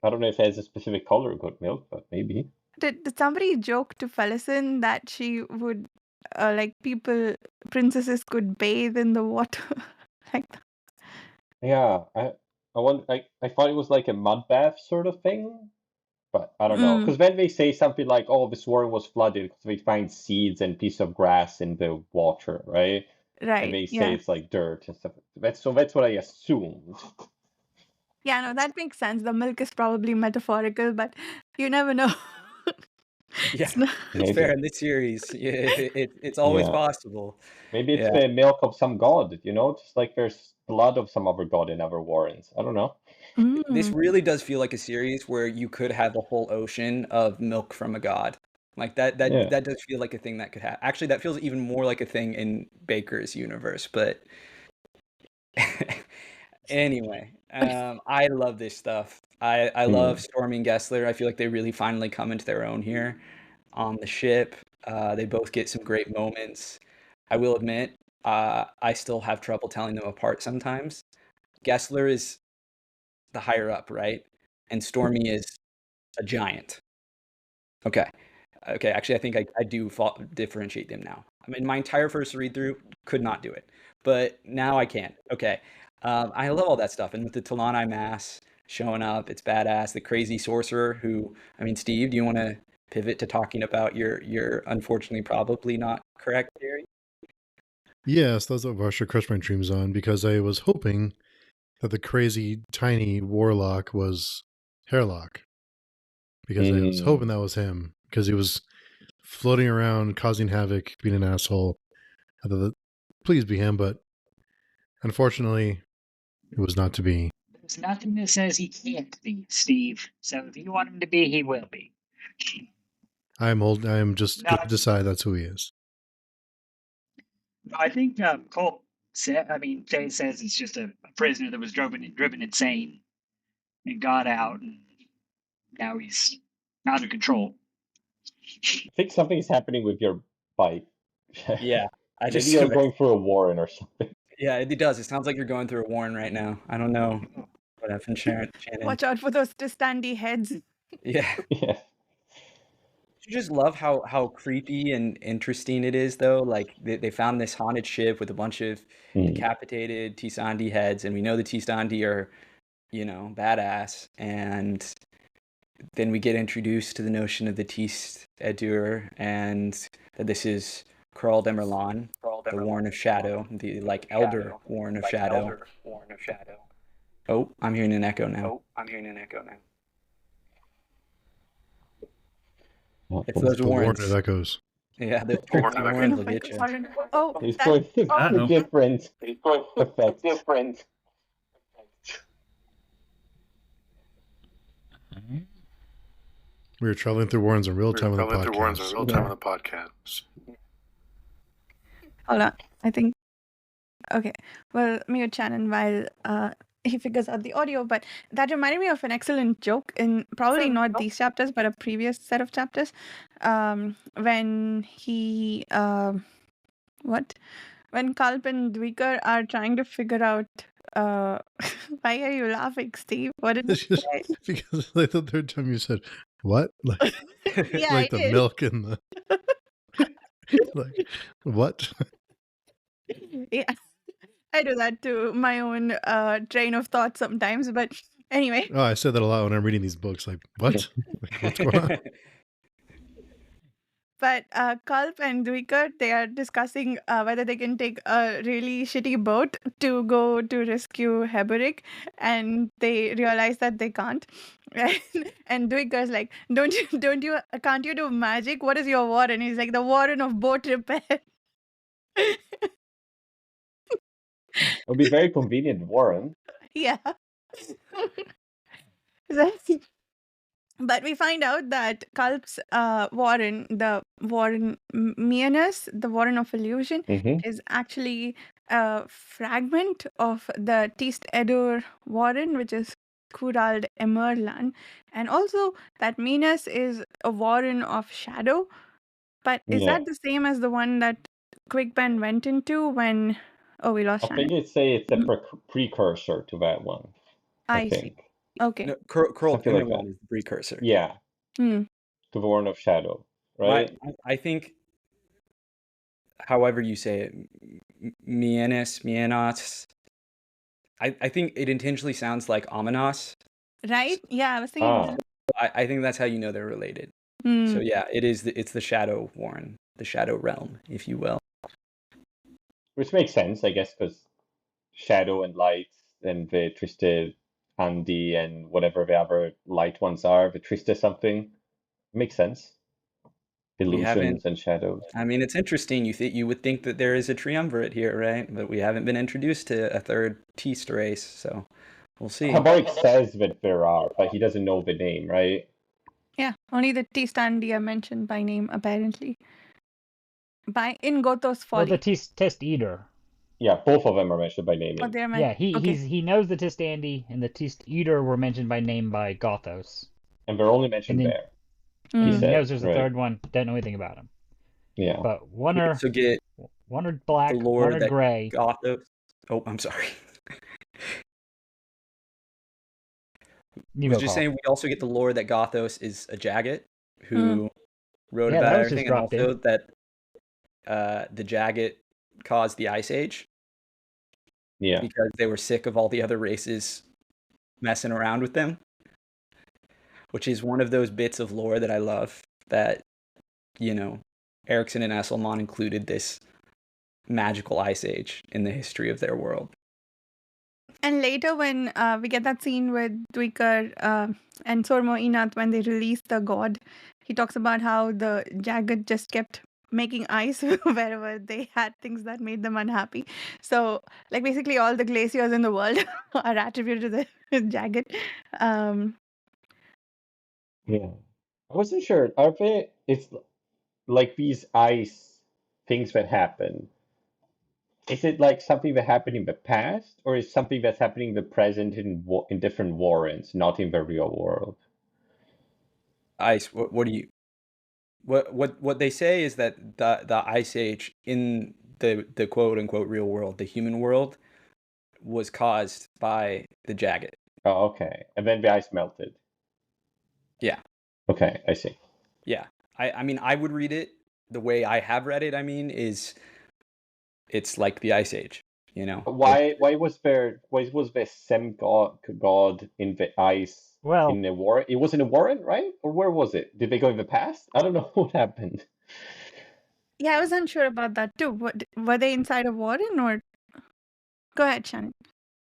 I don't know if it has a specific color of goat milk, but maybe. Did somebody joke to Felicin that she would, princesses could bathe in the water? Like that? Yeah, I thought it was like a mud bath sort of thing, but I don't know. Because when they say something like, "Oh, this warren was flooded," because they find seeds and piece of grass in the water, right? And Right, they say yeah. it's like dirt and stuff. That's what I assumed. Yeah, no, that makes sense. The milk is probably metaphorical, but you never know. Yeah, It's not... it's fair in this series. Yeah, it's always Yeah. possible. Maybe it's Yeah. the milk of some god, just like there's blood of some other god in other warrens. I don't know. This Mm. really does feel like a series where you could have a whole ocean of milk from a god. Like that Yeah. that does feel like a thing that could happen. Actually, that feels even more like a thing in Baker's universe, but anyway, I love this stuff. I love Stormy and Gessler. I feel like they really finally come into their own here on the ship. They both get some great moments. I will admit, I still have trouble telling them apart sometimes. Gessler is the higher up, right? And Stormy is a giant. Okay. Actually, I think I do differentiate them now. I mean, my entire first read through could not do it, but now I can. Okay. I love all that stuff. And with the Talani Mass showing up, it's badass. The crazy sorcerer who, I mean, Steve, do you want to pivot to talking about your unfortunately probably not correct theory? Yes, that's what Varsha crushed my dreams on, because I was hoping that the crazy tiny warlock was Hairlock. Because I was hoping that was him, because he was floating around, causing havoc, being an asshole. I thought, please be him, but unfortunately, it was not to be. There's nothing that says he can't be, Steve. So if you want him to be, he will be. I am just going to decide that's who he is. I think Cole said, Jay says it's just a prisoner that was driven insane and got out, and now he's out of control. I think something's happening with your bike. Yeah. Maybe you're going through a warren or something. Yeah, it does. It sounds like you're going through a warren right now. I don't know what happened, Shannon. Watch out for those standy heads. Yeah. Yeah. You just love how creepy and interesting it is, though. Like they found this haunted ship with a bunch of decapitated Tisandi heads, and we know the Tisandi are, badass. And then we get introduced to the notion of the Tis Edur, and that this is Carl Demerlan, the Warren of Shadow, the elder Warren of Shadow. Oh, I'm hearing an echo now. It's those The warrants. Warren of Echoes. Yeah, the warrants will get you. Oh, He's going through different effects. We were traveling through Warrens in real time on the podcast. Hold on. I think... Okay. Well, mute Shannon while he figures out the audio, but that reminded me of an excellent joke in probably not these chapters, but a previous set of chapters. When he... When Kalp and Dweeker are trying to figure out... why are you laughing, Steve? What did you say? Because like the third time you said, what? Like, Yeah, like the milk and the... like, what? Yeah. I do that to my own train of thought sometimes, but anyway. Oh, I said that a lot when I'm reading these books. Like, what? Like, what's going on? But Kalp and Dwicker, they are discussing whether they can take a really shitty boat to go to rescue Heberick, and they realize that they can't. And Dwicker's like, can't you do magic? What is your warren? He's like, the warren of boat repair. It'll be very convenient, Warren. Yeah. But we find out that Kalp's warren, the warren Mianus, the warren of illusion, Hmm. is actually a fragment of the Tist Edur warren, which is Kurald Emerlan. And also that Mianus is a warren of shadow. But is Yeah. that the same as the one that Quickpen went into when... Oh, we lost I Shannon. think it's a Mm. precursor to that one. I see. think. Okay. No, Curl Something like Emerald that. is the precursor. Yeah, Hmm. to the Warren of Shadow, right? I think, however you say it, Mienos. I think it intentionally sounds like ominous. Right? Yeah, I was thinking Ah, that. I think that's how you know they're related. Hmm. So yeah, it's the Shadow Warren, the Shadow Realm, if you will. which makes sense, I guess, because Shadow and Light and the Triste Andy and whatever the other light ones are, the Triste something, makes sense. We haven't. Illusions and shadows. I mean, it's interesting. You would think that there is a triumvirate here, right? But we haven't been introduced to a third Teast race, so we'll see. Habaric says that there are, but he doesn't know the name, right? Yeah, only the T-Standi are mentioned by name, apparently. In Gothos Well, Folly. the Test Eater. Yeah, both of them are mentioned by name. Oh, they're Yeah, okay. he knows the Tistandi, and the Tist Eater were mentioned by name by Gothos. And they're only mentioned And then- there. And He then he said, knows there's a right. third one. Don't know anything about him. Yeah. But one We are also get black, the lore one are that gray. Gothos. Oh, I'm sorry. You I was go, just Carl. saying we also get the lore that Gothos is a Jagged who wrote Yeah, about that was just everything, and dropped also in. that the Jagged caused the Ice Age Yeah. because they were sick of all the other races messing around with them, which is one of those bits of lore that I love, that, you know, Erikson and Esselman included this magical Ice Age in the history of their world. And later when we get that scene with Dwicker and Sormo Inath when they release the god, he talks about how the Jagged just kept making ice wherever they had things that made them unhappy. So, like, basically all the glaciers in the world are attributed to the Jagged. Yeah. I wasn't sure. Are they, it's like these ice things that happen. Is it like something that happened in the past, or is something that's happening in the present in different warrens, not in the real world? Ice. What do you? What they say is that the Ice Age in the quote unquote real world, the human world, was caused by the Jagged. Oh, okay. And then the ice melted. Yeah. Okay, I see. Yeah. I mean, I would read it the way I have read it. I mean, it's like the Ice Age, you know. Why was there some god in the ice Well, in the warren? It was in a warren, right? Or where was it? Did they go in the past? I don't know what happened. Yeah, I was unsure about that too. Were they inside a warren or... Go ahead, Shannon.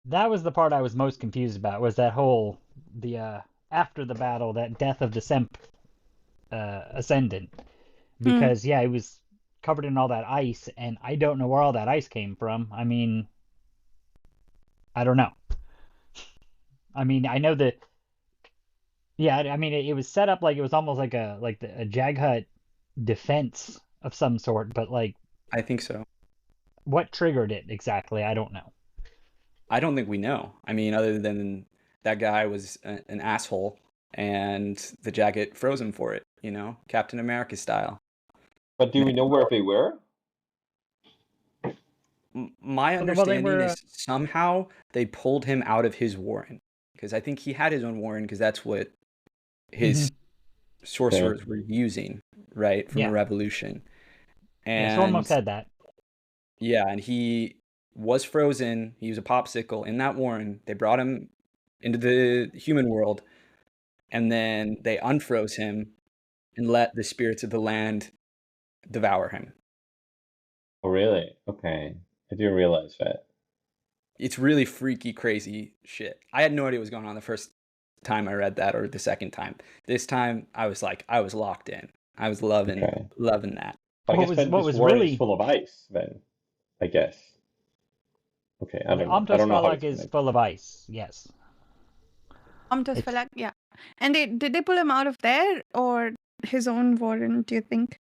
that was the part I was most confused about, was that whole, after the battle, that death of the Semp Ascendant. Because, yeah, it was covered in all that ice, and I don't know where all that ice came from. I mean, I don't know. I mean, I know that... Yeah, I mean, it was set up like it was almost like a Jaghut defense of some sort, but, like... I think so. What triggered it exactly? I don't know. I don't think we know. I mean, other than that guy was an asshole, and the Jagged froze him for it, you know, Captain America style. But do we know where they were? My understanding is somehow they pulled him out of his warren, because I think he had his own warren, because that's what his sorcerers were using, right, from the revolution. And Sormo said that. Yeah, and he was frozen. He was a popsicle in that warren. They brought him into the human world, and then they unfroze him and let the spirits of the land devour him. Oh, really? Okay. I didn't realize that. It's really freaky, crazy shit. I had no idea what was going on the first time I read that, or the second time. This time, I was locked in. I was loving that. But I What guess was- then what this was world really- is full of ice, then. I guess. Okay, I don't know. I Amtos don't know how Falak it's is connected. full of ice. Yes. Amtos It's- Falak, yeah. And did they pull him out of there or his own warren, do you think?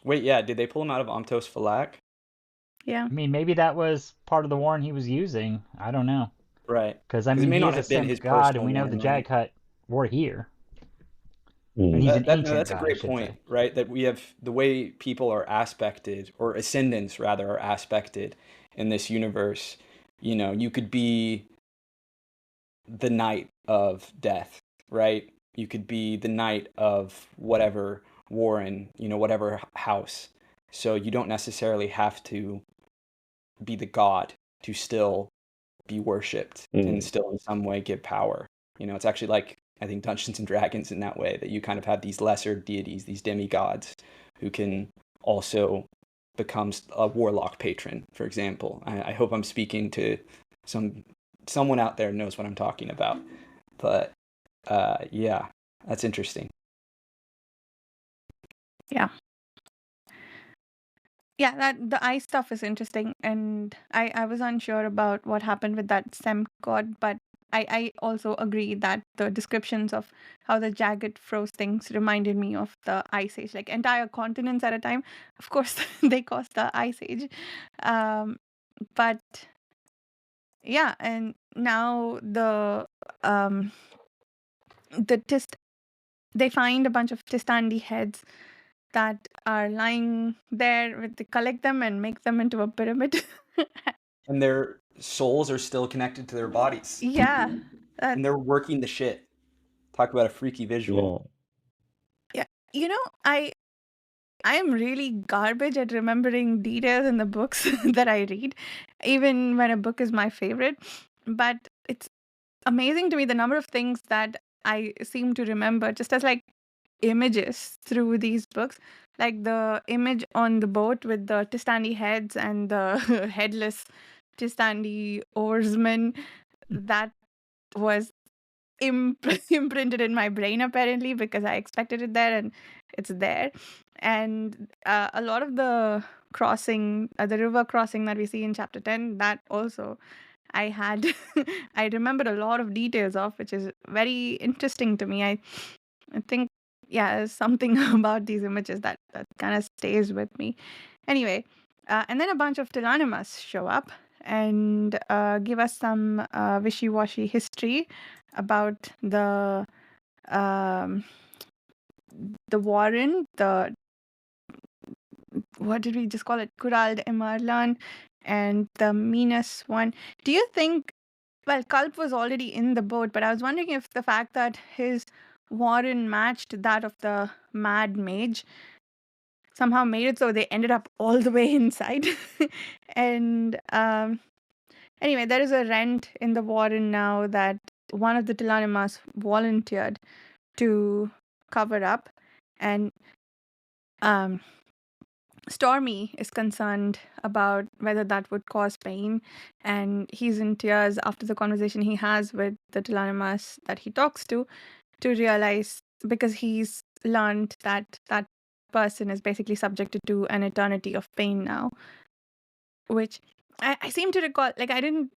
Wait, yeah, did they pull him out of Amtos Falak? Yeah. I mean, maybe that was part of the warren he was using. I don't know. Right. Because, I 'Cause it mean, may he not is a have been synth his god, and personal we know the warren, right? Jaghut were here. Mm. And he's an No, ancient that's a god, I great should point, say. right? That we have the way people are aspected, or ascendants rather, are aspected in this universe. You know, you could be the knight of death, right? You could be the knight of whatever warren, you know, whatever house. So you don't necessarily have to be the god to still be worshipped and still in some way give power. You know, it's actually like, I think, Dungeons and Dragons in that way, that you kind of have these lesser deities, these demigods, who can also become a warlock patron, for example. I hope I'm speaking to someone out there knows what I'm talking about. But yeah, that's interesting. Yeah. Yeah, that the ice stuff is interesting, and I was unsure about what happened with that Sem god, but I also agree that the descriptions of how the jagged froze things reminded me of the Ice Age, like entire continents at a time. Of course, they caused the Ice Age, but yeah, and now they find a bunch of Tistandi heads that are lying there. They collect them and make them into a pyramid. And their souls are still connected to their bodies. Yeah. And they're working the shit. Talk about a freaky visual. Yeah. You know, I am really garbage at remembering details in the books that I read, even when a book is my favorite. But it's amazing to me the number of things that I seem to remember just as like images through these books. Like the image on the boat with the Tistandi heads and the headless Tistandi oarsmen, that was imprinted in my brain apparently, because I expected it there and it's there. And a lot of the crossing, the river crossing that we see in chapter 10, that also I had I remembered a lot of details of, which is very interesting to me. I think, yeah, there's something about these images that kind of stays with me. Anyway, and then a bunch of Telanimas show up and give us some wishy-washy history about the warren, what did we just call it? Kural de Emarlan, and the Minas one. Do you think, well, Culp was already in the boat, but I was wondering if the fact that his warren matched that of the Mad Mage somehow made it so they ended up all the way inside. And anyway, there is a rent in the warren now that one of the Telanimas volunteered to cover up, and Stormy is concerned about whether that would cause pain, and he's in tears after the conversation he has with the Telanimas that he talks to realize, because he's learned that that person is basically subjected to an eternity of pain now, which I seem to recall, like I didn't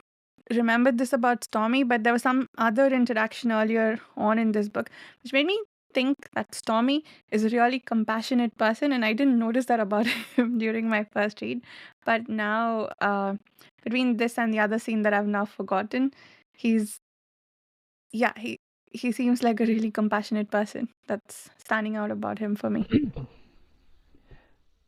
remember this about Stormy, but there was some other interaction earlier on in this book which made me think that Stormy is a really compassionate person, and I didn't notice that about him during my first read. But now, between this and the other scene that I've now forgotten, he's yeah, he seems like a really compassionate person. That's standing out about him for me.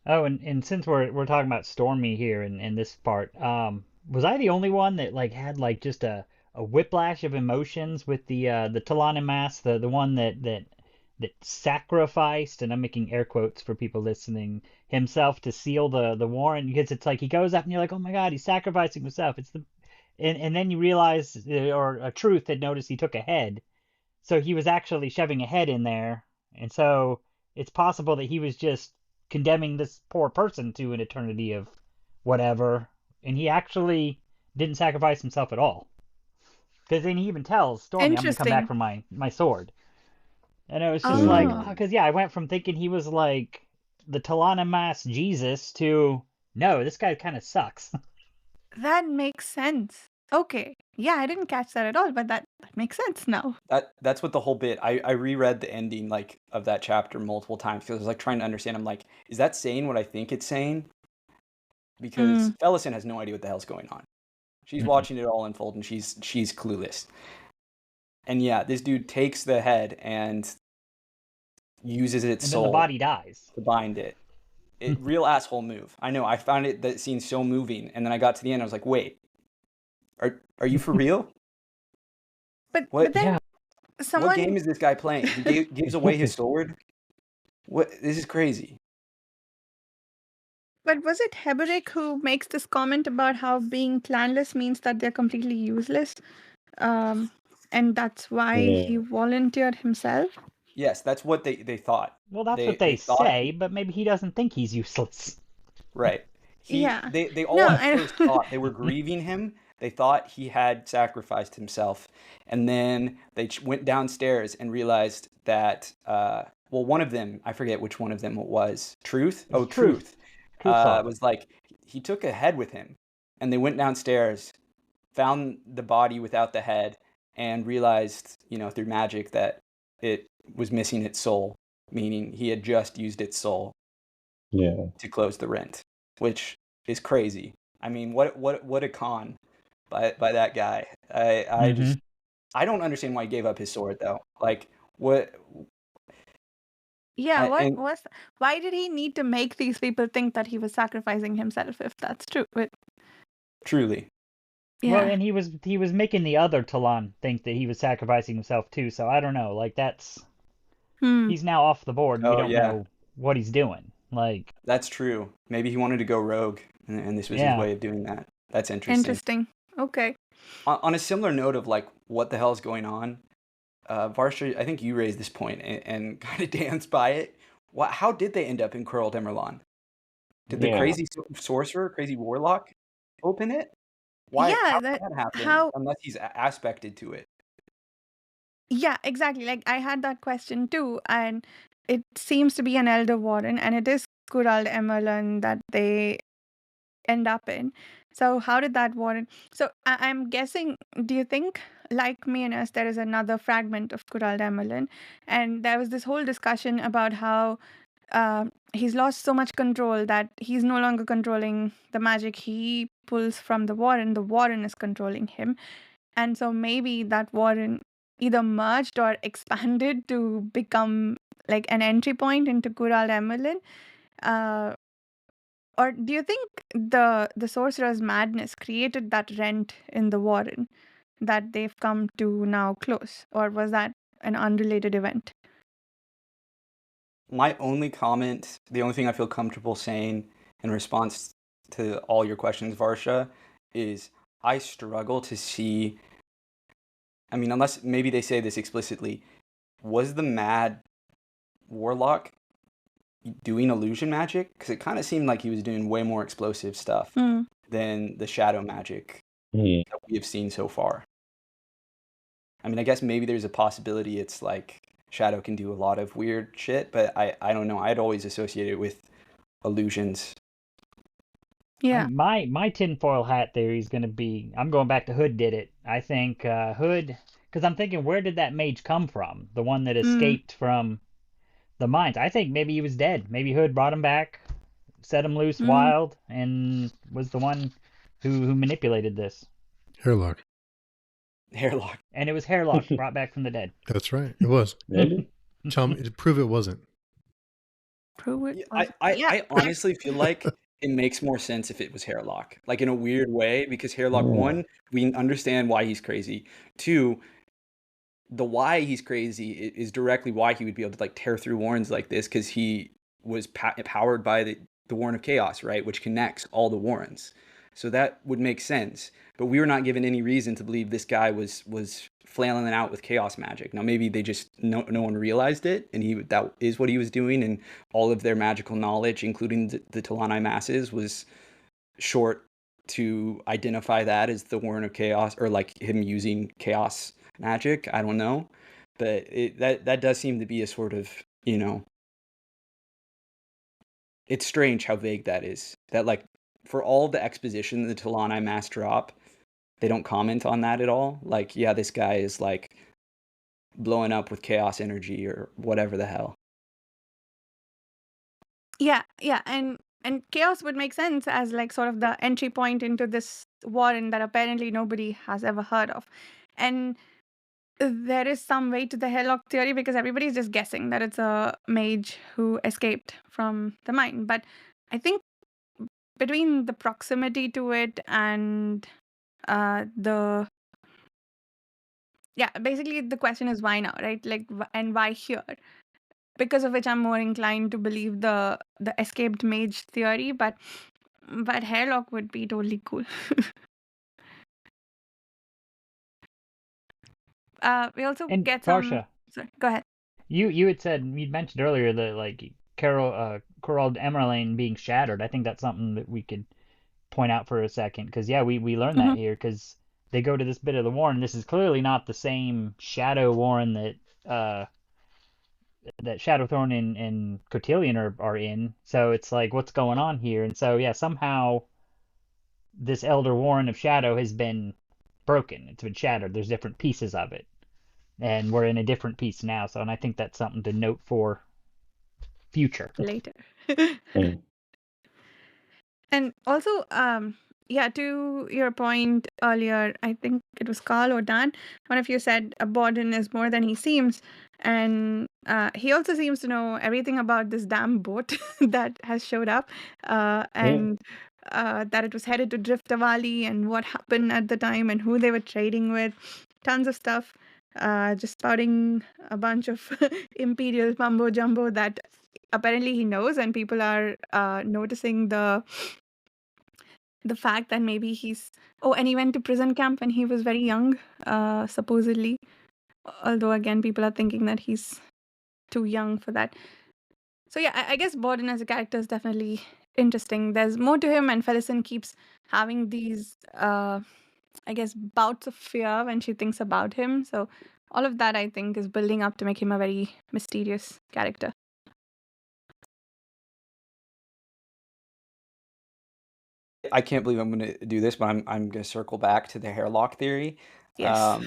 Oh, and since we're talking about Stormy here in this part, was I the only one that like had like just a whiplash of emotions with the Telanimas, the one that sacrificed, and I'm making air quotes for people listening, himself to seal the warrant, because it's like he goes up and you're like, oh my God, he's sacrificing himself. It's the and then you realize, or a truth, that notice he took a head, so he was actually shoving a head in there, and so it's possible that he was just condemning this poor person to an eternity of whatever, and he actually didn't sacrifice himself at all. Because then he even tells Stormy, I'm going to come back Interesting. for my sword. And it was just like, Oh, because I went from thinking he was like the Talana Mass Jesus to, no, this guy kind of sucks. that makes sense. Okay. Yeah, I didn't catch that at all, but that makes sense now. That's what the whole bit. I reread the ending like of that chapter multiple times because I was like trying to understand. I'm like, is that saying what I think it's saying? Because Felicin has no idea what the hell's going on. She's watching it all unfold and she's clueless. And yeah, this dude takes the head and uses its And soul then the body dies. to bind it. Real asshole move. I know. I found that scene so moving, and then I got to the end. I was like, wait, are you for real? But What? then What game is this guy playing? He gives away his sword? What? This is crazy. But was it Heberick who makes this comment about how being clanless means that they're completely useless? And that's why he volunteered himself? Yes, that's what they thought. Well, that's what they say, but maybe he doesn't think he's useless. Right. Yeah. They all at first thought they were grieving him. They thought he had sacrificed himself. And then they went downstairs and realized that, well, one of them, I forget which one of them it was. Truth? Oh, Truth. Was like, he took a head with him. And they went downstairs, found the body without the head, and realized, through magic that it was missing its soul, meaning he had just used its soul to close the rent, which is crazy. I mean, what a con by that guy. I don't understand why he gave up his sword though. Like what? Yeah, why did he need to make these people think that he was sacrificing himself if that's true? Truly. Yeah. Well, and he was making the other Talon think that he was sacrificing himself too, so I don't know. Like that's he's now off the board and we don't know what he's doing. Like that's true. Maybe he wanted to go rogue and this was his way of doing that. That's interesting. Okay. On a similar note of like what the hell is going on, Varsha, I think you raised this point and kind of danced by it. How did they end up in Curl Demerlan? Did the crazy sorcerer, crazy warlock open it? Why? Yeah, how did that happen? Unless he's aspected to it. Yeah, exactly. Like I had that question too, and it seems to be an Elder Warden, and it is Curl Demerlan that they end up in. So how did that warden? So I'm guessing, do you think, like me and us, there is another fragment of Curl Demerlan? And there was this whole discussion about how he's lost so much control that he's no longer controlling the magic he pulls from the warden is controlling him. And so maybe that warden either merged or expanded to become like an entry point into Curl Demerlan. Or do you think the sorcerer's madness created that rent in the warren that they've come to now close? Or was that an unrelated event? My only comment, the only thing I feel comfortable saying in response to all your questions, Varsha, is I struggle to see, I mean, unless maybe they say this explicitly, was the mad warlock doing illusion magic? Because it kind of seemed like he was doing way more explosive stuff than the shadow magic that we have seen so far. I mean, I guess maybe there's a possibility it's like Shadow can do a lot of weird shit, but I don't know. I'd always associate it with illusions. Yeah. My tinfoil hat theory is going to be, I'm going back to Hood did it. I think Hood, because I'm thinking, where did that mage come from? The one that escaped from the mines. I think maybe he was dead. Maybe Hood brought him back, set him loose wild, and was the one who manipulated this. Hairlock. And it was Hairlock brought back from the dead. That's right. It was. Maybe. Tell me, prove it wasn't. Prove it. I honestly feel like it makes more sense if it was Hairlock, like in a weird way, because Hairlock, one, we understand why he's crazy. Two, the why he's crazy is directly why he would be able to like tear through warrens like this, because he was powered by the Warren of Chaos, right, which connects all the warrens. So that would make sense. But we were not given any reason to believe this guy was flailing out with chaos magic. Now maybe they just no one realized it, and that is what he was doing, and all of their magical knowledge, including the Talani masses, was short to identify that as the Warren of Chaos, or like him using chaos magic. I don't know, but that does seem to be a sort of, it's strange how vague that is. That, like, for all the exposition the Talani mass drop, they don't comment on that at all. Like, yeah, this guy is like blowing up with chaos energy or whatever the hell. Yeah, and chaos would make sense as like sort of the entry point into this warren that apparently nobody has ever heard of. And there is some weight to the Hairlock theory because everybody's just guessing that it's a mage who escaped from the mine. But I think between the proximity to it and basically the question is why now, right? Like, and why here? Because of which I'm more inclined to believe the escaped mage theory, but Hairlock would be totally cool. We also And get some. Varsha, Sorry, go ahead. you had said, you'd mentioned earlier that like Coral Emerlane being shattered. I think that's something that we could point out for a second, because we learned that here, because they go to this bit of the Warren. This is clearly not the same Shadow Warren that Shadowthorn and Cotillion are in. So it's like, what's going on here? And so somehow this Elder Warren of Shadow has been broken. It's been shattered. There's different pieces of it, and we're in a different piece now. So, and I think that's something to note for future later. Mm. And also, to your point earlier, I think it was Carl or Dan, one of you said Borden is more than he seems. And he also seems to know everything about this damn boat that has showed up, and that it was headed to Driftavali and what happened at the time and who they were trading with. Tons of stuff. Just spouting a bunch of imperial mumbo jumbo that apparently he knows, and people are noticing the fact that maybe and he went to prison camp when he was very young, supposedly. Although again, people are thinking that he's too young for that. So yeah, I guess Borden as a character is definitely interesting. There's more to him, and Felicin keeps having these, I guess, bouts of fear when she thinks about him. So all of that, I think, is building up to make him a very mysterious character. I can't believe I'm going to do this, but I'm going to circle back to the Hairlock theory. Yes.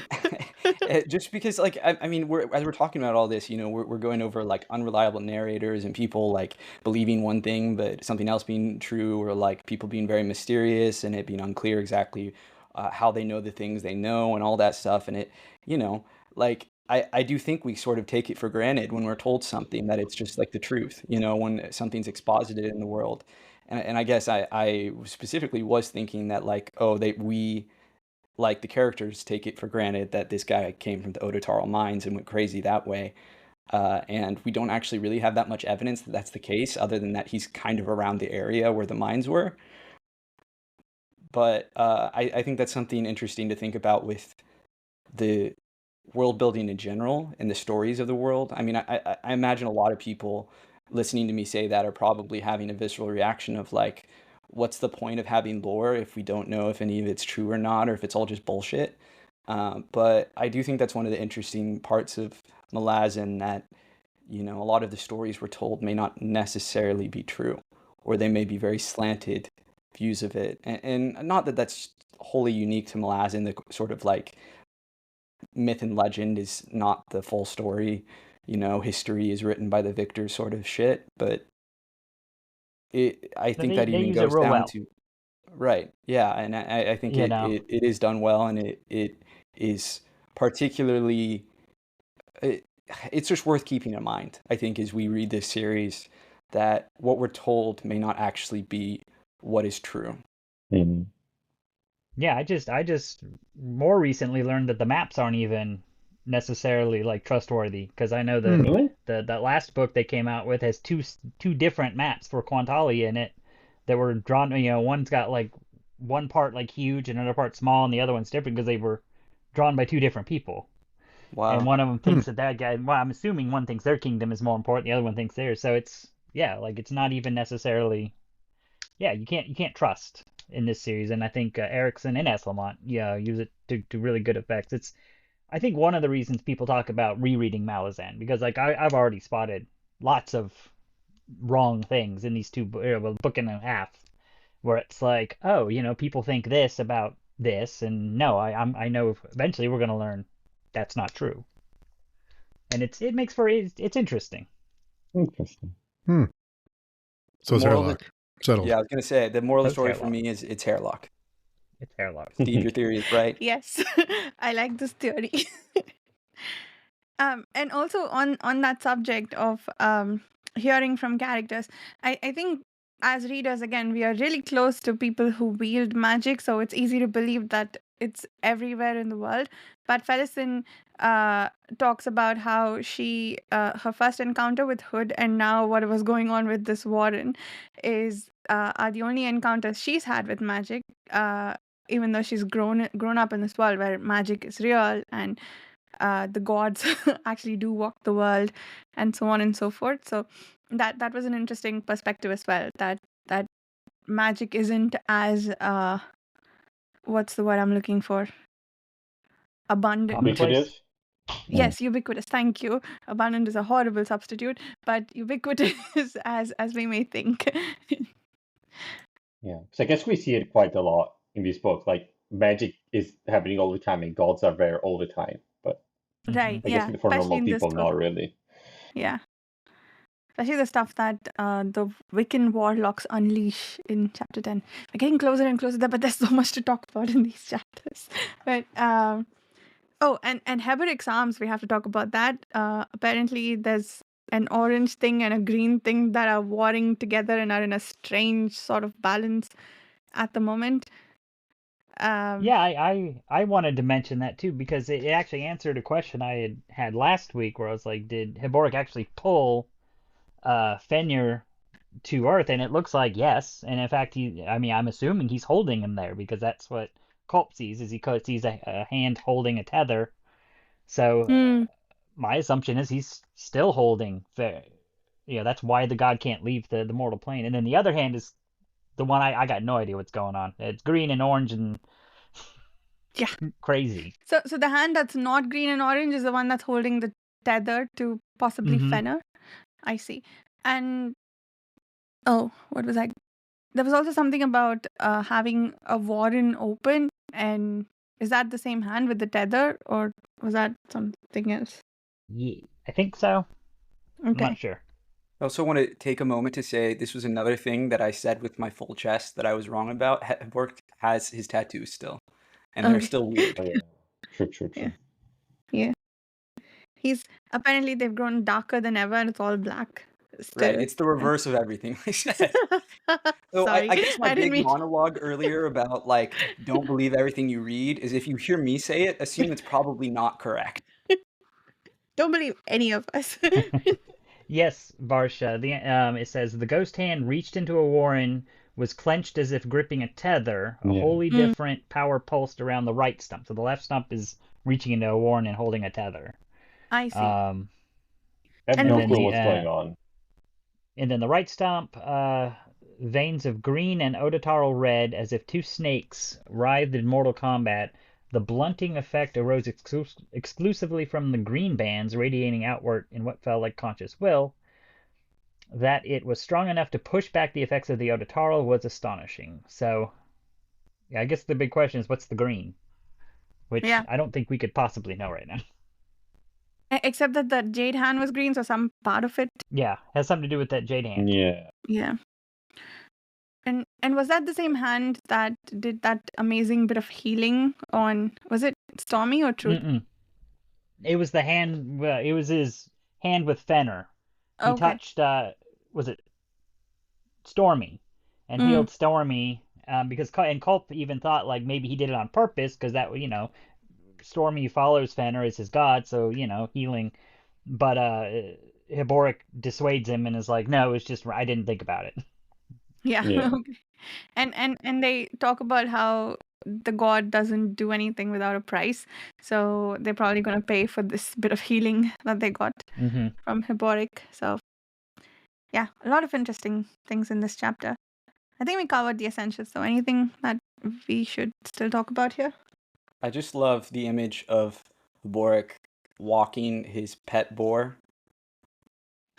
Just because, like, I mean, as we're talking about all this, we're going over like unreliable narrators and people like believing one thing but something else being true, or like people being very mysterious and it being unclear exactly how they know the things they know and all that stuff. And it, like, I do think we sort of take it for granted when we're told something, that it's just like the truth, when something's exposited in the world. And I guess I specifically was thinking that, like, we, like, the characters take it for granted that this guy came from the Odotarl mines and went crazy that way. And we don't actually really have that much evidence that that's the case, other than that he's kind of around the area where the mines were. But I think that's something interesting to think about with the world building in general and the stories of the world. I mean, I imagine a lot of people listening to me say that are probably having a visceral reaction of like, what's the point of having lore if we don't know if any of it's true or not, or if it's all just bullshit? But I do think that's one of the interesting parts of Malazan, that, a lot of the stories we're told may not necessarily be true, or they may be very slanted views of it. And not that that's wholly unique to Malazan, the sort of like myth and legend is not the full story. History is written by the victor sort of shit, but I think that even goes down to, right, yeah, and I think it is done well, and it is particularly, it's just worth keeping in mind, I think, as we read this series, that what we're told may not actually be what is true. Mm-hmm. Yeah, I just more recently learned that the maps aren't even necessarily like trustworthy, because I know that last book they came out with has two different maps for Quantali in it that were drawn. One's got like one part like huge and another part small, and the other one's different because they were drawn by two different people. Wow. And one of them thinks that guy, well, I'm assuming one thinks their kingdom is more important, the other one thinks theirs. So it's, yeah, like it's not even necessarily, yeah, you can't trust in this series. And I think Erikson and Eslamont, yeah, use it to really good effects. It's, I think one of the reasons people talk about rereading Malazan, because like I've already spotted lots of wrong things in these book and a half, where it's like, oh, people think this about this, and no, I know eventually we're gonna learn that's not true, and it's interesting. Interesting. So it's Moral of Hairlock. Settled. Yeah, I was gonna say the moral of the It's story for Hairlock. me is it's Hairlock. It's Hairlock. Steve, your theory is right. Yes, I like this theory. And also on that subject of hearing from characters, I think as readers, again, we are really close to people who wield magic, so it's easy to believe that it's everywhere in the world. But Felicin talks about how she her first encounter with Hood and now what was going on with this warden are the only encounters she's had with magic. Even though she's grown up in this world where magic is real and the gods actually do walk the world, and so on and so forth. So that was an interesting perspective as well. That magic isn't as what's the word I'm looking for? Abundant. Commonplace? Yes, ubiquitous. Thank you. Abundant is a horrible substitute, but ubiquitous as we may think. Yeah, so I guess we see it quite a lot in these books. Like magic is happening all the time, and gods are there all the time. But Right. I Yeah. guess for Especially normal in this people, book. not really. Yeah. Especially the stuff that the Wiccan warlocks unleash in chapter 10. We're getting closer and closer there, but there's so much to talk about in these chapters. But oh, and Heberic's arms, we have to talk about that. Apparently there's an orange thing and a green thing that are warring together and are in a strange sort of balance at the moment. Yeah, I wanted to mention that too, because it actually answered a question I had last week, where I was like, did Heboric actually pull Fenrir to Earth? And it looks like yes. And in fact, I'm assuming he's holding him there, because that's what Culp sees, is he sees a hand holding a tether. So my assumption is he's still holding that's why the god can't leave the mortal plane. And then the other hand is the one I got no idea what's going on. It's green and orange and Yeah. crazy. So the hand that's not green and orange is the one that's holding the tether to possibly Fenrir. I see. And what was I? There was also something about having a warren open, and is that the same hand with the tether, or was that something else? Yeah, I think so. Okay. I'm not sure. I also want to take a moment to say this was another thing that I said with my full chest that I was wrong about. Heboric has his tattoos still, and they're still weird. Oh, yeah. True. Yeah. Apparently they've grown darker than ever, and it's all black. Still. Right, it's the reverse of everything I said. So Sorry, I guess my I didn't big mean. monologue earlier about like don't believe everything you read is if you hear me say it, assume it's probably not correct. Don't believe any of us. Yes, Varsha. It says the ghost hand reached into a warren, was clenched as if gripping a tether. A wholly different power pulsed around the right stump. So the left stump is reaching into a warren and holding a tether. I see. I have no clue what's going on. And then the right stump, veins of green and odotaral red, as if two snakes writhed in mortal combat. The blunting effect arose exclusively from the green bands radiating outward in what felt like conscious will. That it was strong enough to push back the effects of the odotaral was astonishing. So, yeah, I guess the big question is, what's the green? Which I don't think we could possibly know right now. Except that the jade hand was green, so some part of it. Yeah, has something to do with that jade hand. Yeah. And was that the same hand that did that amazing bit of healing on, was it Stormy or Truth? It was the hand, it was his hand with Fenrir. He touched, was it Stormy? And healed Stormy, because Culp even thought like maybe he did it on purpose, because that, Stormy follows Fenrir as his god, so, healing. But Heboric dissuades him and is like, no, it's just, I didn't think about it. Yeah. Okay. And they talk about how the god doesn't do anything without a price. So they're probably going to pay for this bit of healing that they got from Hiboric. So yeah, a lot of interesting things in this chapter. I think we covered the essentials. So anything that we should still talk about here? I just love the image of Boric walking his pet boar.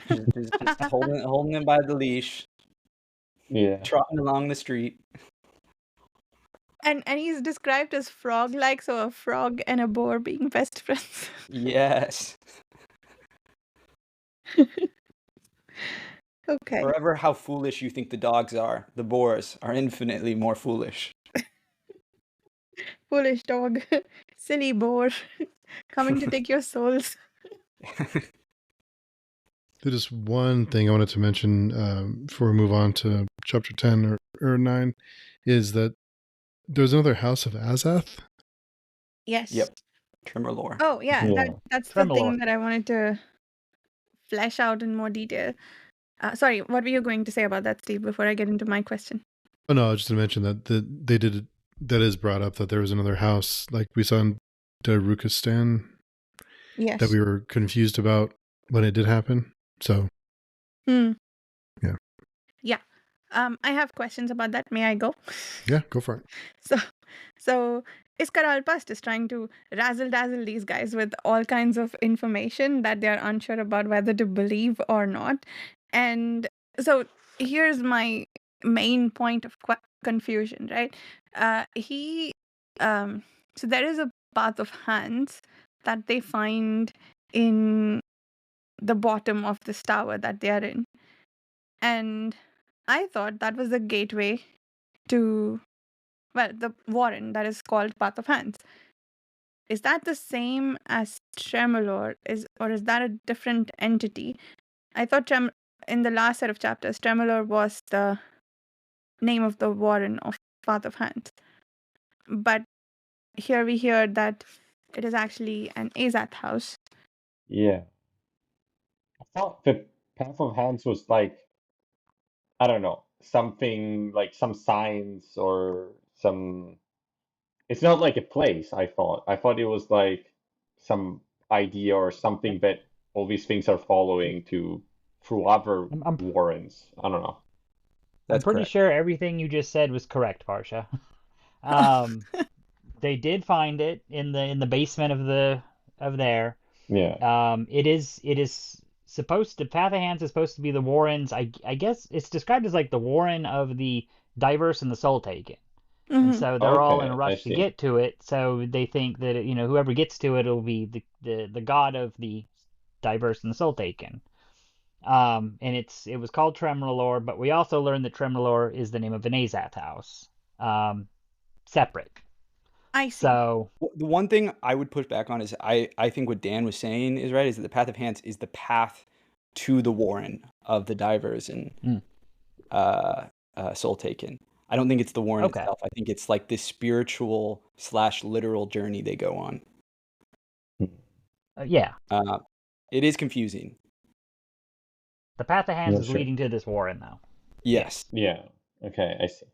Just holding him by the leash, Yeah. trotting along the street. And he's described as frog-like, so a frog and a boar being best friends. Yes. Okay. Forever how foolish you think the dogs are, the boars are infinitely more foolish. Foolish dog. Silly boar. Coming to take your souls. There's just one thing I wanted to mention before we move on to chapter 10 or 9 is that there's another house of Azath. Yes. Yep. Tremorlore. Oh, yeah. Yeah. That's the Tremorlore. thing that I wanted to flesh out in more detail. Sorry, what were you going to say about that, Steve, before I get into my question? Oh, no, I was just to mention that they did, that is brought up that there was another house like we saw in Darukistan Yes. that we were confused about when it did happen. So, Yeah. Yeah. I have questions about that. May I go? yeah, go for it. So Iskaralpast is trying to razzle-dazzle these guys with all kinds of information that they're unsure about whether to believe or not. And so here's my main point of confusion, right? So there is a path of hands that they find in the bottom of this tower that they are in. And I thought that was the gateway to, well, the warren that is called Path of Hands. Is that the same as Tremolor, or is that a different entity? I thought in the last set of chapters, Tremolor was the name of the warren of Path of Hands. But here we hear that it is actually an Azath house. Yeah. I thought the Path of Hands was like, I don't know, something like some signs or some. It's not like a place, I thought. I thought it was like some idea or something that all these things are following through other I'm warrens. I don't know. I'm That's pretty correct. sure everything you just said was correct, Varsha. They did find it in the basement of there. Yeah. It is supposed to, Path of Hands is supposed to be the warrens. I guess it's described as like the warren of the Diverse and the Soul Taken. And so they're all in a Okay, I rush to see. get to it. So they think that whoever gets to it will be the god of the Diverse and the Soul Taken. And it was called Tremorlore, but we also learned that Tremorlore is the name of an Azath house, separate. I see. So The one thing I would push back on is I think what Dan was saying is right, is that the Path of Hands is the path to the warren of the divers and Soul Taken. I don't think it's the warren Okay. itself. I think it's like this spiritual / literal journey they go on. yeah, It is confusing. the Path of Hands Yeah, is sure. leading to this warren, though. Yes. Yeah. Okay, I see.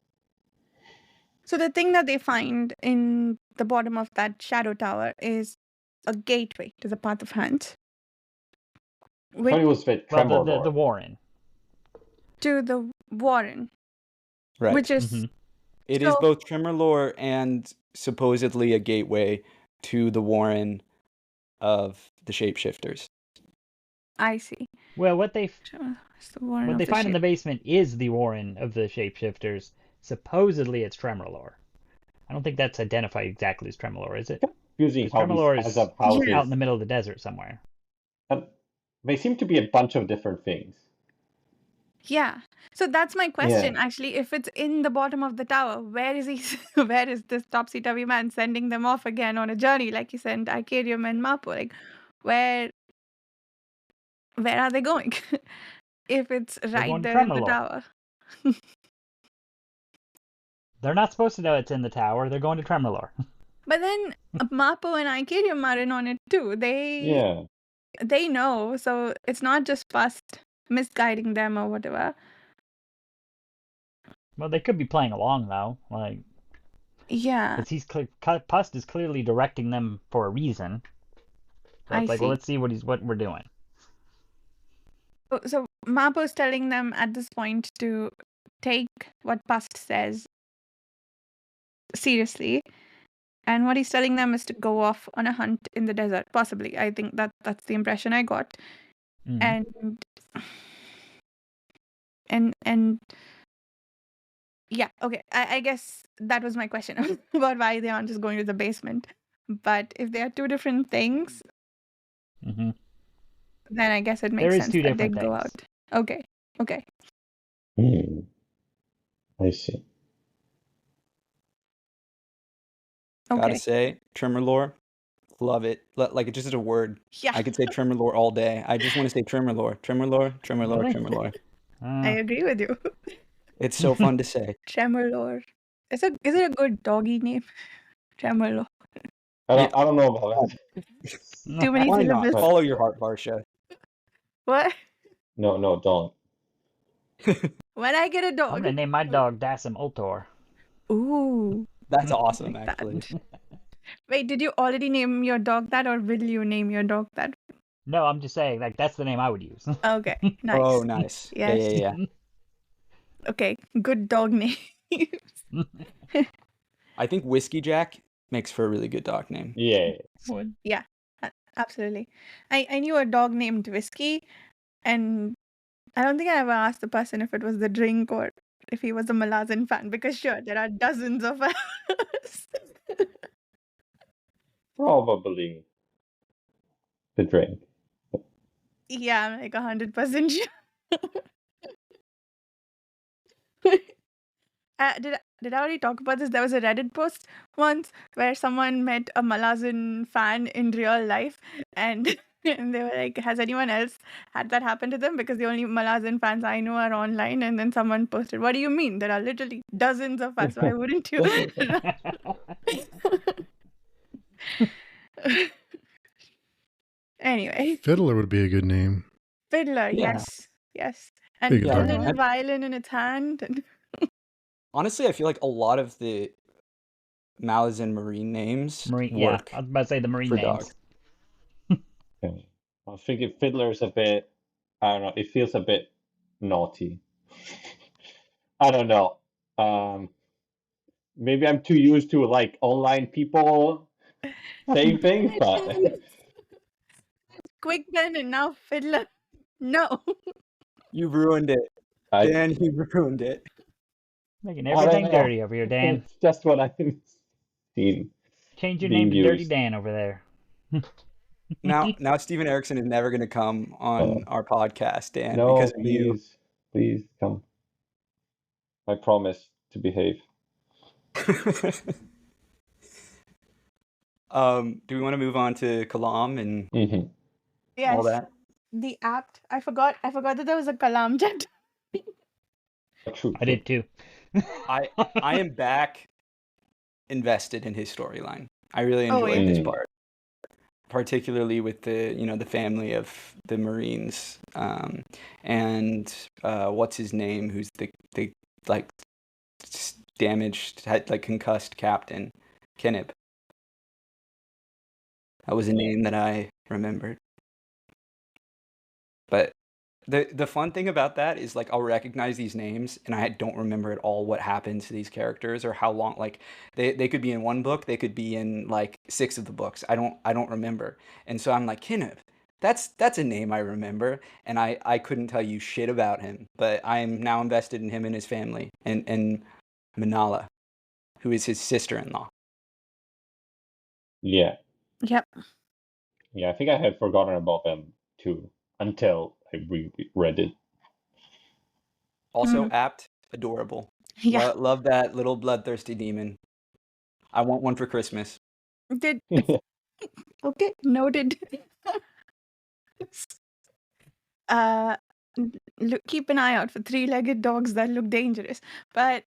So the thing that they find in the bottom of that shadow tower is a gateway to the Path of Hands. I thought it was the Well, Tremorlore. the warren. To the warren, Right. which is Mhm. It is both Tremorlore and supposedly a gateway to the warren of the shapeshifters. I see. Well, what they It's the warren what of they the find in the basement is the warren of the shapeshifters. Supposedly, it's Tremorlore. I don't think that's identified exactly as Tremorlore, is it? Confusing how Tremorlore these is Azab houses. out in the middle of the desert somewhere. They seem to be a bunch of different things. Yeah. So that's my question, actually. If it's in the bottom of the tower, where is he? Where is this topsy-turvy man sending them off again on a journey, like he sent Icarium and Mapo? Like, where are they going? If it's right going to there in the Tremorlore. tower. They're not supposed to know it's in the tower. They're going to Tremorlore. But then Mapo and Icarium are in on it too. They know, so it's not just past misguiding them or whatever. Well, they could be playing along though. Like, Yeah, Because Pust is clearly directing them for a reason. So I it's like, see. well, let's see what we're doing. So Mapo's telling them at this point to take what Pust says seriously, and what he's telling them is to go off on a hunt in the desert. Possibly, I think that's the impression I got. Mhm. And yeah, okay. I guess that was my question about why they aren't just going to the basement. But if they are two different things, Mhm. then I guess it There makes is sense two that they different go things. out. Okay. I see. Gotta Okay. say, Tremorlore, love it. Like it just is a word. Yeah, I could say Tremorlore all day. I just want to say Tremorlore, Tremorlore, Tremorlore, Really? Tremorlore. I agree with you. It's so fun to say. Tremorlore. Is it a good doggy name? Tremorlore. I don't know about that. Too many Why not? syllables. Follow your heart, Varsha. What? No, don't. When I get a I'm dog. gonna name my dog Dassam Ultor. Ooh, That's awesome, like that. actually. Wait, did you already name your dog that, or will you name your dog that? No, I'm just saying, like, that's the name I would use. Okay, nice. Oh, nice. Yes. Yeah. Okay, good dog name. I think Whiskey Jack makes for a really good dog name. Yeah. Would. Yeah, absolutely. I knew a dog named Whiskey, and I don't think I ever asked the person if it was the drink or if he was a Malazan fan, because sure, there are dozens of us. Probably the drink. Yeah, I'm like 100% sure. Did I already talk about this? There was a Reddit post once where someone met a Malazan fan in real life, and and they were like, "Has anyone else had that happen to them?" Because the only Malazan fans I know are online. And then someone posted, "What do you mean? There are literally dozens of us. Why wouldn't you?" Anyway, Fiddler would be a good name. Fiddler, Yeah. yes, Big and Yeah, a dog. little violin in its hand. And honestly, I feel like a lot of the Malazan marine names Yeah, work I was about to say the marine for names. dogs. Yeah. I think if Fiddler's a bit, I don't know, it feels a bit naughty. I don't know. Maybe I'm too used to like online people saying things, but Quick pen and now Fiddler. No. You ruined it. I Dan, you ruined it. Making don't everything know. dirty over here, Dan. It's just what I've seen Change your being name to Dirty used. Dan over there. Now Steven Erikson is never going to come on our podcast, Dan, No, because of you. please come. I promise to behave. Do we want to move on to Kalam and Mm-hmm. Yes. all that? The apt. I forgot that there was a Kalam jet. True. I did too. I am back invested in his storyline. I really Oh, enjoyed yeah. this part, particularly with the the family of the Marines, and what's his name, who's the like damaged, like concussed captain, Kenneth. That was a name that I remembered. But the fun thing about that is, like, I'll recognize these names and I don't remember at all what happened to these characters or how long. Like they could be in one book, they could be in like 6 of the books. I don't remember. And so I'm like, Kenneth, that's a name I remember, and I couldn't tell you shit about him, but I am now invested in him and his family, and Manala, who is his sister-in-law. Yeah. Yep. Yeah, I think I had forgotten about them too until I reread it. Also apt, adorable. Yeah. Love that little bloodthirsty demon. I want one for Christmas. Did okay, noted. Look, keep an eye out for 3-legged dogs that look dangerous. But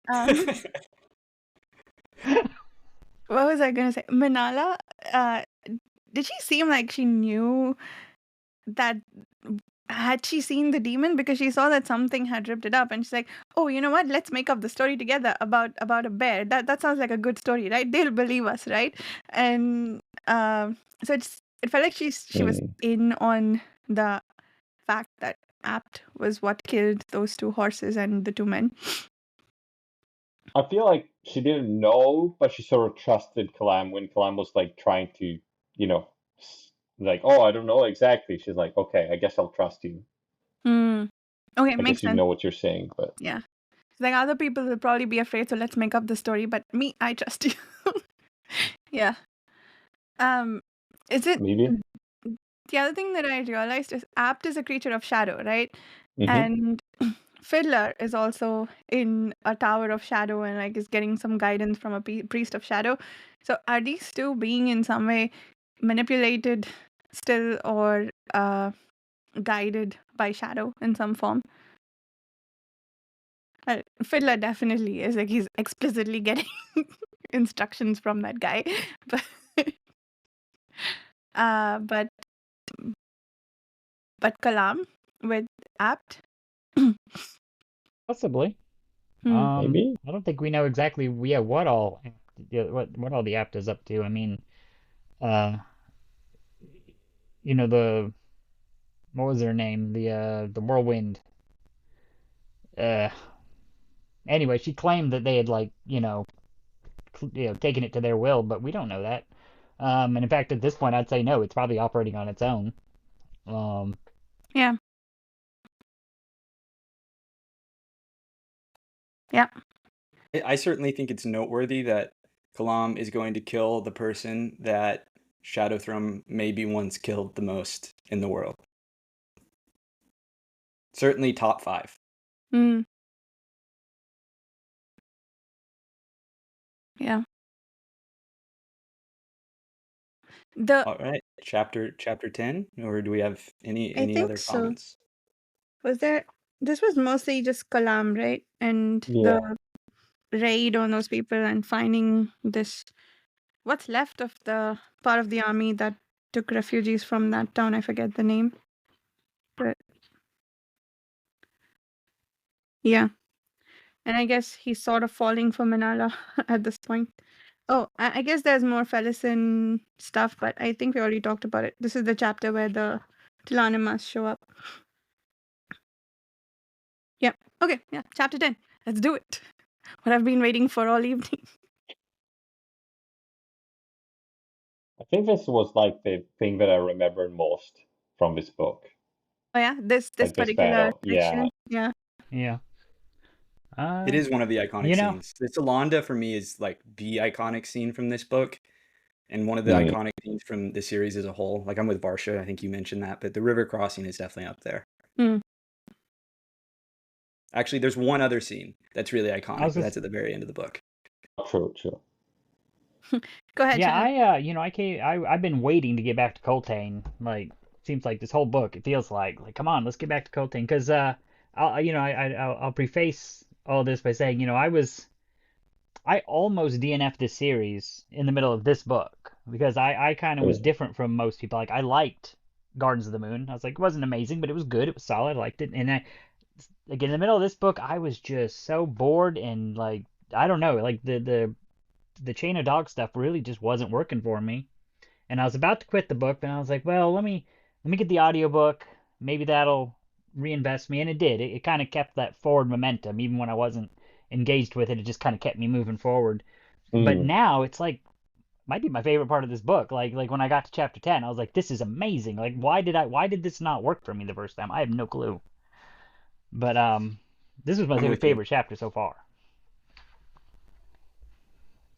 what was I gonna say? Manala, did she seem like she knew that had she seen the demon? Because she saw that something had ripped it up, and she's like, "Oh, you know what? Let's make up the story together about a bear. That sounds like a good story, right? They'll believe us, right?" And so it felt like she was in on the fact that Apt was what killed those two horses and the two men. I feel like she didn't know, but she sort of trusted Kalam when Kalam was like trying to, like, oh, I don't know exactly. She's like, okay, I guess I'll trust you. Okay, I makes guess you sense. know what you're saying, but Yeah. It's like other people will probably be afraid, so let's make up the story. But me, I trust you. Yeah. Is it maybe. the other thing that I realized is Apt is a creature of shadow, right? Mhm. And Fiddler is also in a tower of shadow and like is getting some guidance from a priest of shadow. So are these two being in some way manipulated still or guided by shadow in some form? Fiddler definitely is, like he's explicitly getting instructions from that guy, but but Kalam with Apt. Possibly. Maybe. I don't think we know exactly what all the apt is up to. I mean, uh, the what was their name? The whirlwind. Uh, anyway, she claimed that they had taken it to their will, but we don't know that. And in fact, at this point, I'd say no. It's probably operating on its own. Yeah. Yeah. I certainly think it's noteworthy that Kalam is going to kill the person that Shadowthrum maybe once killed the most in the world. Certainly top 5. Yeah. All right, chapter 10, or do we have any think other so. comments? This was mostly just Kalam, right? And Yeah. the raid on those people and finding what's left of the part of the army that took refugees from that town. I forget the name. But yeah. And I guess he's sort of falling for Manala at this point. Oh, I guess there's more Felicin stuff, but I think we already talked about it. This is the chapter where the Tilanimas show up. Yeah. Okay. Yeah. Chapter 10. Let's do it. What I've been waiting for all evening. I think this was like the thing that I remember most from this book. Oh yeah, this Like this particular battle. section. Yeah. Yeah. It is one of the iconic scenes. This Alonda for me is like the iconic scene from this book, and one of the iconic scenes from the series as a whole. Like I'm with Varsha, I think you mentioned that, but the river crossing is definitely up there. Actually, there's one other scene that's really iconic, but that's at the very end of the book. True. Go ahead. Yeah, I've been waiting to get back to Coltane. Like, seems like this whole book, it feels like come on, let's get back to Coltane. Because I'll preface all this by saying, I almost DNF'd this series in the middle of this book because I kind of was different from most people. Like, I liked Gardens of the Moon. I was like, it wasn't amazing, but it was good. It was solid. I liked it. And like in the middle of this book, I was just so bored and like I don't know, like the Chain of Dogs stuff really just wasn't working for me. And I was about to quit the book, but I was like, well, let me get the audiobook. Maybe that'll reinvest me. And it did. It kind of kept that forward momentum. Even when I wasn't engaged with it, it just kind of kept me moving forward. But now it's like might be my favorite part of this book. Like when I got to chapter 10, I was like, this is amazing. Like why did this not work for me the first time? I have no clue. But this was my favorite chapter so far.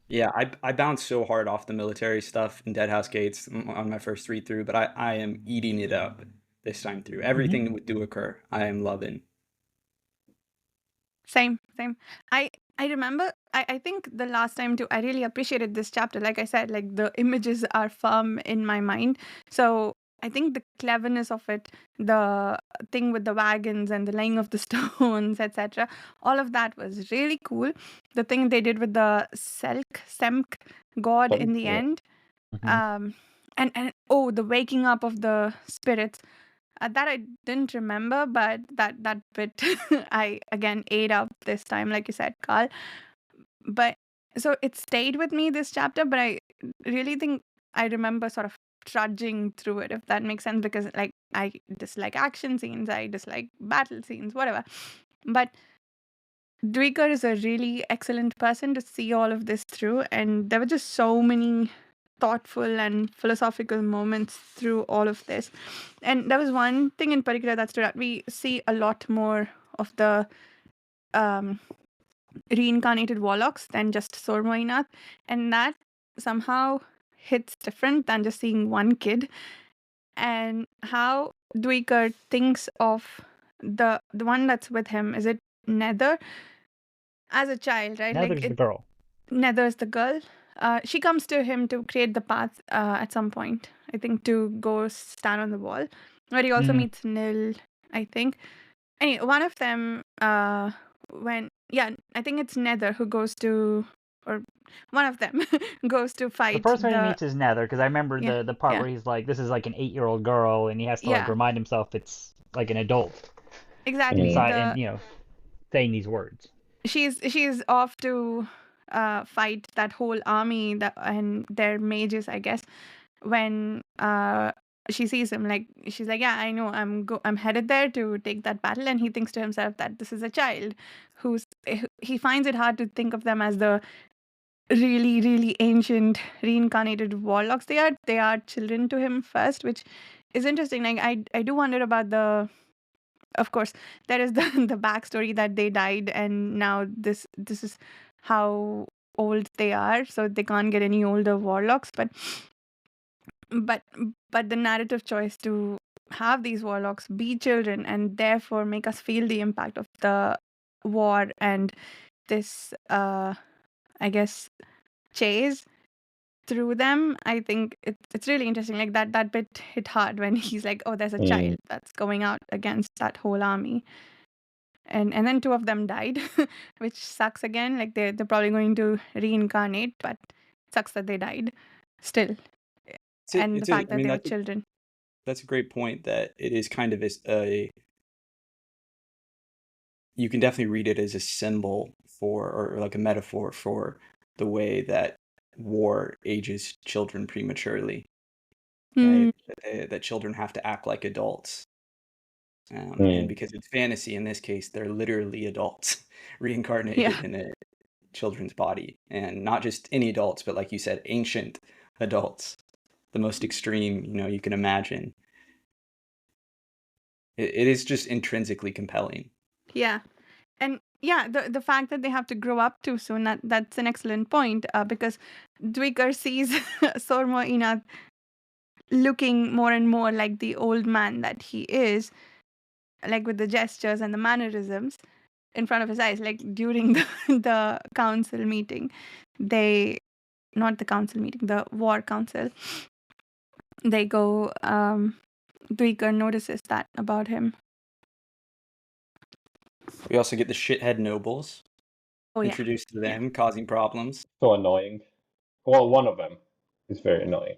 Yeah, I bounced so hard off the military stuff in Deadhouse Gates on my first read through, but I am eating it up this time through. Everything that do occur, I am loving. Same. I remember, I think the last time too, I really appreciated this chapter. Like I said, like the images are firm in my mind. So I think the cleverness of it, the thing with the wagons and the laying of the stones, etc., all of that was really cool. The thing they did with the Semk god in the end, and the waking up of the spirits. That I didn't remember, but that bit I again ate up this time, like you said, Carl. But so it stayed with me, this chapter, but I really think I remember sort of trudging through it, if that makes sense, because like I dislike action scenes, I dislike battle scenes, whatever. But Dwecker is a really excellent person to see all of this through, and there were just so many thoughtful and philosophical moments through all of this. And there was one thing in particular that stood out. We see a lot more of the um, reincarnated warlocks than just Sormoinath, and that somehow hits different than just seeing one kid. And how Dwecker thinks of the one that's with him, is it Nether, as a child, right? Now Like there's the girl. Nether's the girl. She comes to him to create the path at some point, I think, to go stand on the wall, where he also meets Nil, I think. Anyway, one of them, I think it's Nether who goes to, or one of them goes to The fight first one he meets is Nether, because I remember yeah, the part yeah, where he's like, this is like an 8-year-old girl, and he has to like yeah, remind himself it's like an adult exactly. inside, and saying these words. She's off to fight that whole army and their mages, I guess. When she sees him, like she's like, yeah, I know, I'm headed there to take that battle. And he thinks to himself that this is a child he finds it hard to think of them as the really, really ancient reincarnated warlocks. They are children to him first, which is interesting. Like I do wonder about of course, there is the the backstory that they died, and now this is how old they are, so they can't get any older warlocks. But but the narrative choice to have these warlocks be children and therefore make us feel the impact of the war and this I guess chase through them, I think it's really interesting. Like that bit hit hard when he's like, oh, there's a child that's going out against that whole army. And then two of them died, which sucks again. Like they're probably going to reincarnate, but it sucks that they died still. And the fact that they were children. That's a great point, that it is kind of you can definitely read it as a symbol for, or like a metaphor for, the way that war ages children prematurely. Right? That children have to act like adults. And because it's fantasy, in this case, they're literally adults reincarnated in a children's body. And not just any adults, but like you said, ancient adults. The most extreme, you can imagine. It is just intrinsically compelling. Yeah. And yeah, the fact that they have to grow up too soon, that's an excellent point, because Dwecker sees Sormo Inath looking more and more like the old man that he is, like with the gestures and the mannerisms in front of his eyes. Like during the council meeting, not the council meeting, the war council, they go, Dwecker notices that about him. We also get the shithead nobles introduced to them, causing problems. So annoying. Well, one of them is very annoying.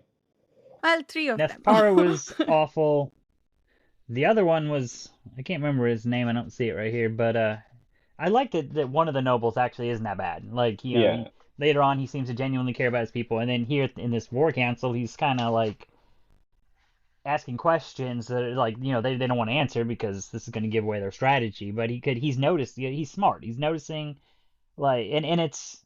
Well, three of them. Nefpara was awful. The other one was, I can't remember his name, I don't see it right here, but I liked it that one of the nobles actually isn't that bad. Like, later on he seems to genuinely care about his people, and then here in this war council he's kind of like asking questions that are like, they don't want to answer because this is going to give away their strategy, but he's noticed, he's smart, he's noticing, like, and it's,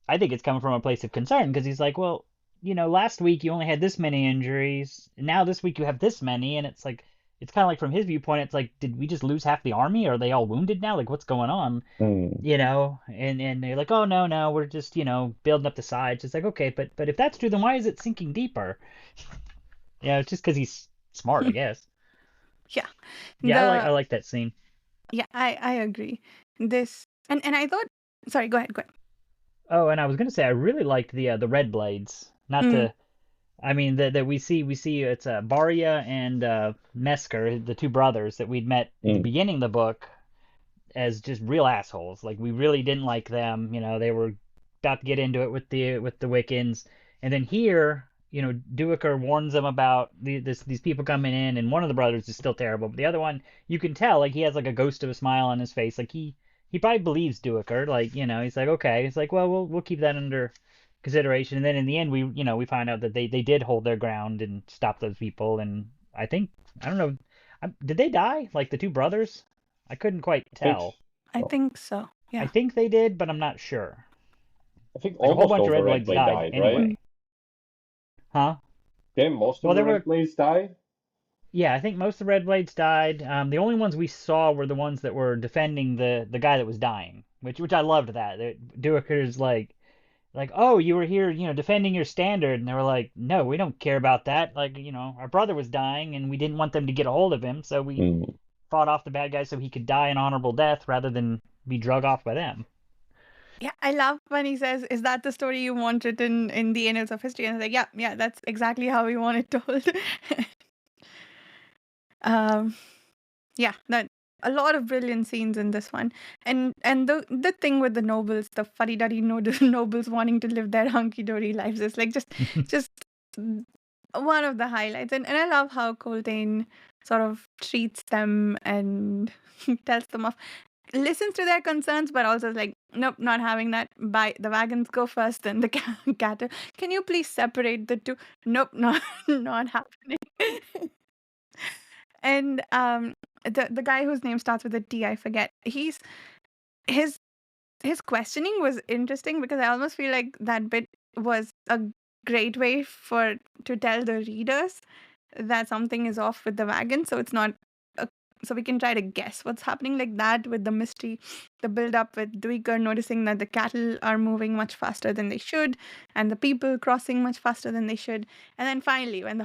I think it's coming from a place of concern, because he's like, well, last week you only had this many injuries, and now this week you have this many, and it's like, it's kind of like from his viewpoint, it's like, did we just lose half the army? Are they all wounded now? Like, what's going on? And they're like, oh, no, we're just, building up the sides. It's like, okay, but if that's true, then why is it sinking deeper? It's just because he's smart, I guess. Yeah. I like that scene. Yeah, I agree. This, and I thought, sorry, go ahead. Oh, and I was going to say, I really liked the Red Blades. I mean, that we see it's Varya and Mesker, the two brothers that we'd met at the beginning of the book, as just real assholes. Like, we really didn't like them. They were about to get into it with the Wiccans, and then here, Duiker warns them about these people coming in, and one of the brothers is still terrible, but the other one, you can tell, like, he has like a ghost of a smile on his face. Like he probably believes Duiker. Like, he's like, okay. He's like, well, we'll keep that under consideration. And then in the end, we find out that they did hold their ground and stop those people. And I don't know, did they die? Like the two brothers? I couldn't quite tell. I think so. I Yeah. think they did, but I'm not sure. I think Like a whole almost bunch all of the Red Red Blades Blade died died, anyway. right? Huh? Didn't most of Well, the there Red were. Blades die? Yeah, I think most of the Red Blades died. The only ones we saw were the ones that were defending the guy that was dying, which I loved that. Duiker's like, oh, you were here, defending your standard, and they were like, no, we don't care about that. Like, our brother was dying, and we didn't want them to get a hold of him, so we Mm. fought off the bad guys so he could die an honorable death rather than be drug off by them. Yeah, I love when he says, "Is that the story you want written in the annals of history?" And it's like, yeah, that's exactly how we want it told. Yeah, that a lot of brilliant scenes in this one, and the thing with the nobles, the fuddy-duddy nobles wanting to live their hunky-dory lives is like just one of the highlights, and I love how Coltrane sort of treats them and tells them off, listens to their concerns, but also is like, nope, not having that. By the wagons go first, then the cattle. Can you please separate the two? Nope, not happening. And the guy whose name starts with a T, I forget. His questioning was interesting because I almost feel like that bit was a great way to tell the readers that something is off with the wagon, so it's not so we can try to guess what's happening, like that with the mystery, the build up with Duiker noticing that the cattle are moving much faster than they should, and the people crossing much faster than they should, and then finally when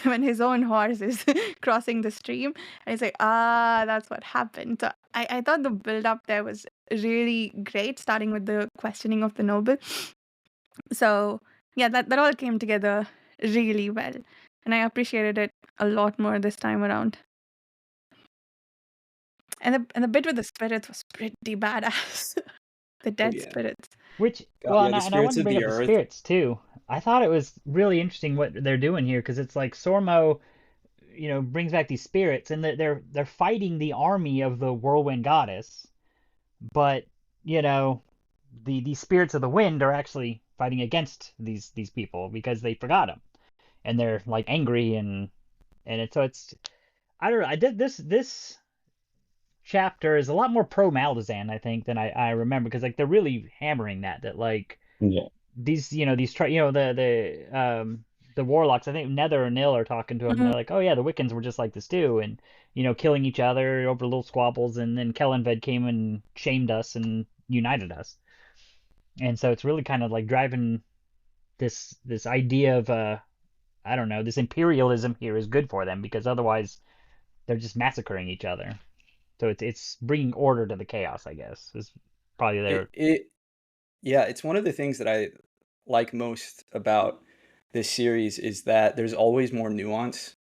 when his own horse is crossing the stream, and it's like, that's what happened. So I thought the build up there was really great, starting with the questioning of the noble. So yeah, that all came together really well, and I appreciated it a lot more this time around. And the bit with the spirits was pretty badass. The dead yeah. spirits. Which, God, well, yeah, and the I spirits wanted to of bring the up the earth. spirits too. I thought it was really interesting what they're doing here because it's like Sormo, brings back these spirits, and they're fighting the army of the whirlwind goddess, but these spirits of the wind are actually fighting against these people because they forgot them, and they're like angry and it's I don't know. I did this chapter is a lot more pro Malazan, I think, than I remember because like they're really hammering that like Yeah. these the warlocks, I think Nether and Nil are talking to him. They're like, oh yeah, the Wiccans were just like this too, and killing each other over little squabbles, and then Kellenved came and shamed us and united us, and so it's really kind of like driving this idea of I don't know, this imperialism here is good for them because otherwise they're just massacring each other. So it's bringing order to the chaos, I guess, is probably their. Yeah, it's one of the things that I like most about this series is that there's always more nuance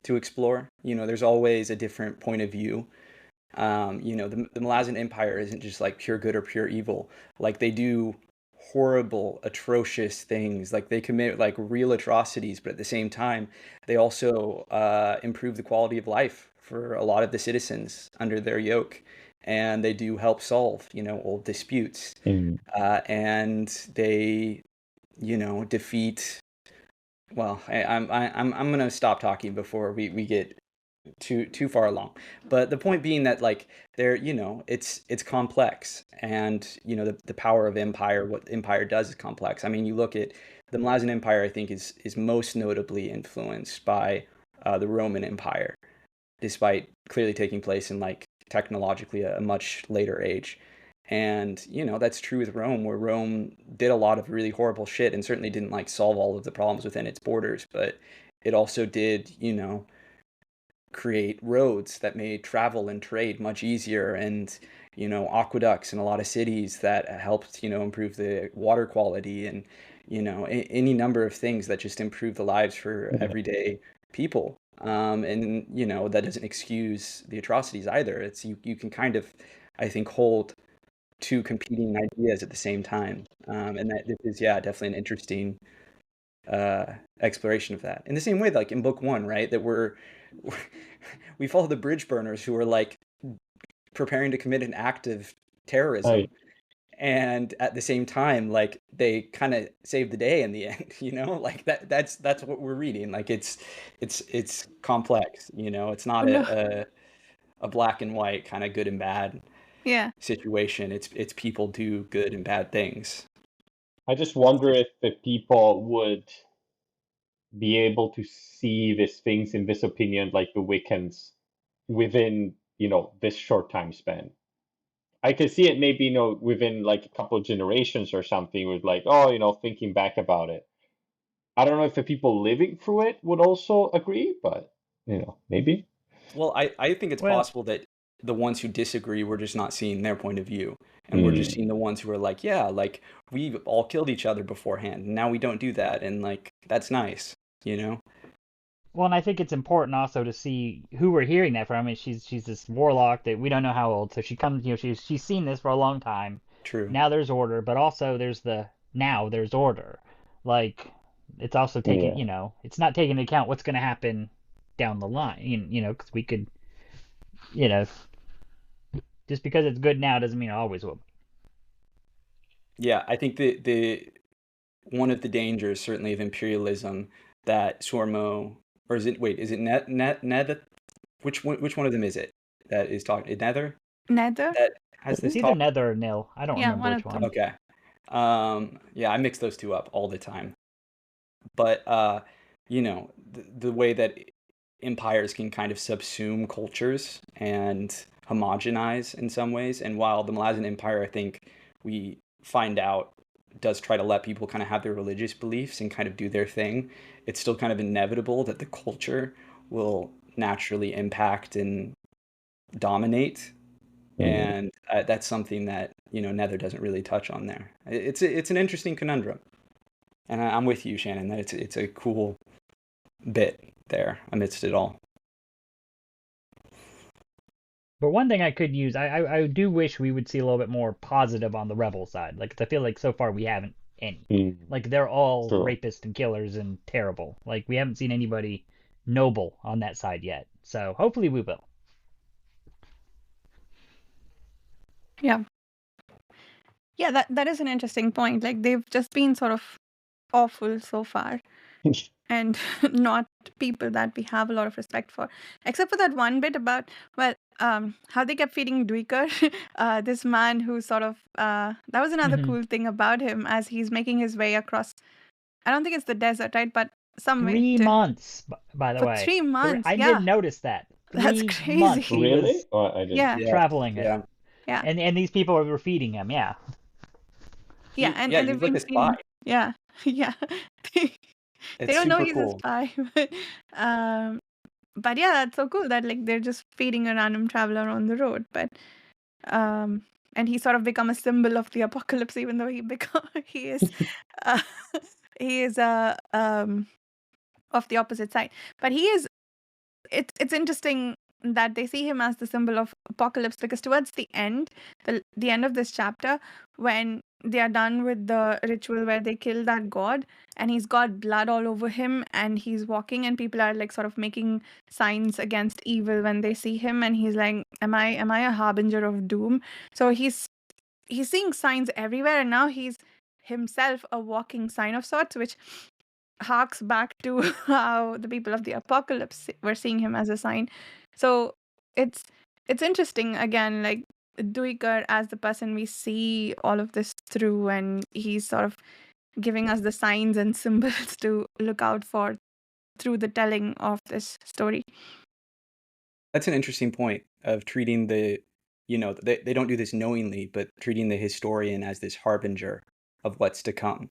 to explore. There's always a different point of view. The Malazan Empire isn't just like pure good or pure evil. Like they do horrible, atrocious things. Like they commit like real atrocities, but at the same time, they also improve the quality of life for a lot of the citizens under their yoke. And they do help solve, old disputes. Mm. And they, defeat. Well, I'm gonna stop talking before we get too far along. But the point being that like they're it's complex, and the power of empire, what empire does is complex. I mean, you look at the Malazan Empire, I think is most notably influenced by the Roman Empire, despite clearly taking place in like technologically a much later age. And that's true with Rome, where Rome did a lot of really horrible shit and certainly didn't like solve all of the problems within its borders, but it also did create roads that made travel and trade much easier, and aqueducts in a lot of cities that helped improve the water quality, and any number of things that just improve the lives for everyday people. And that doesn't excuse the atrocities either. It's you can kind of, I think, hold two competing ideas at the same time, and that this is definitely an interesting exploration of that. In the same way, like in book 1, right, that we follow the bridge burners who are like preparing to commit an act of terrorism. Right. And at the same time, like they kind of save the day in the end, you know, like that's what we're reading. Like it's complex, you know, it's not a black and white kind of good and bad situation. It's people do good and bad things. I just wonder if the people would be able to see these things in this opinion, like the Wiccans, within, you know, this short time span. I can see it maybe, you know, within like a couple of generations or something, with like, oh, you know, thinking back about it. I don't know if the people living through it would also agree, but, you know, maybe. Well, I think it's possible that the ones who disagree, we're just not seeing their point of view. And we're just seeing the ones who are like, yeah, like we've all killed each other beforehand. And now we don't do that. And like, that's nice, you know? Well, and I think it's important also to see who we're hearing that from. I mean, she's this warlock that we don't know how old, so she comes, you know, she's seen this for a long time. True. Now there's order, but also there's there's order. Like, it's also taking, you know, it's not taking into account what's going to happen down the line, you know, because we could, you know, just because it's good now doesn't mean it always will be. Yeah, I think the one of the dangers, certainly, of imperialism that Sormo, or is it Nether? Which one of them is it that is talking? Nether? Nether? That has this It's either Nether or Nil. I don't remember which one. Okay. Yeah, I mix those two up all the time. But you know, the way that empires can kind of subsume cultures and homogenize in some ways, and while the Malazan Empire, I think we find out, does try to let people kind of have their religious beliefs and kind of do their thing, it's still kind of inevitable that the culture will naturally impact and dominate. And that's something that, you know, Nether doesn't really touch on there. It's an interesting conundrum. And I'm with you, Shannon, that it's a cool bit there amidst it all. But one thing I could use, I do wish we would see a little bit more positive on the rebel side. Like, I feel like so far we haven't any. Like, they're all rapists and killers and terrible. Like, we haven't seen anybody noble on that side yet. So hopefully we will. Yeah. Yeah, that is an interesting point. Like, they've just been sort of awful so far. And not people that we have a lot of respect for, except for that one bit about, well, how they kept feeding Duiker, this man who sort of, that was another cool thing about him as he's making his way across, I don't think it's the desert, right, but somewhere. 3 months, by the way. 3 months, I didn't notice that. That's crazy. Months really? Oh, I didn't. Traveling it. Yeah. And these people were feeding him, and they've been like a spy. Yeah. They don't know he's a spy. But yeah, that's so cool that like they're just feeding a random traveler on the road. But and he sort of become a symbol of the apocalypse, even though he is of the opposite side. But it's interesting that they see him as the symbol of apocalypse, because towards the end, the end of this chapter, when they are done with the ritual where they kill that god, and he's got blood all over him, and he's walking, and people are like sort of making signs against evil when they see him, and he's like, am I a harbinger of doom? So he's seeing signs everywhere, and now he's himself a walking sign of sorts, which harks back to how the people of the apocalypse were seeing him as a sign. So it's interesting, again, like Duiker as the person we see all of this through, and he's sort of giving us the signs and symbols to look out for through the telling of this story. That's an interesting point of treating the, you know, they don't do this knowingly, but treating the historian as this harbinger of what's to come,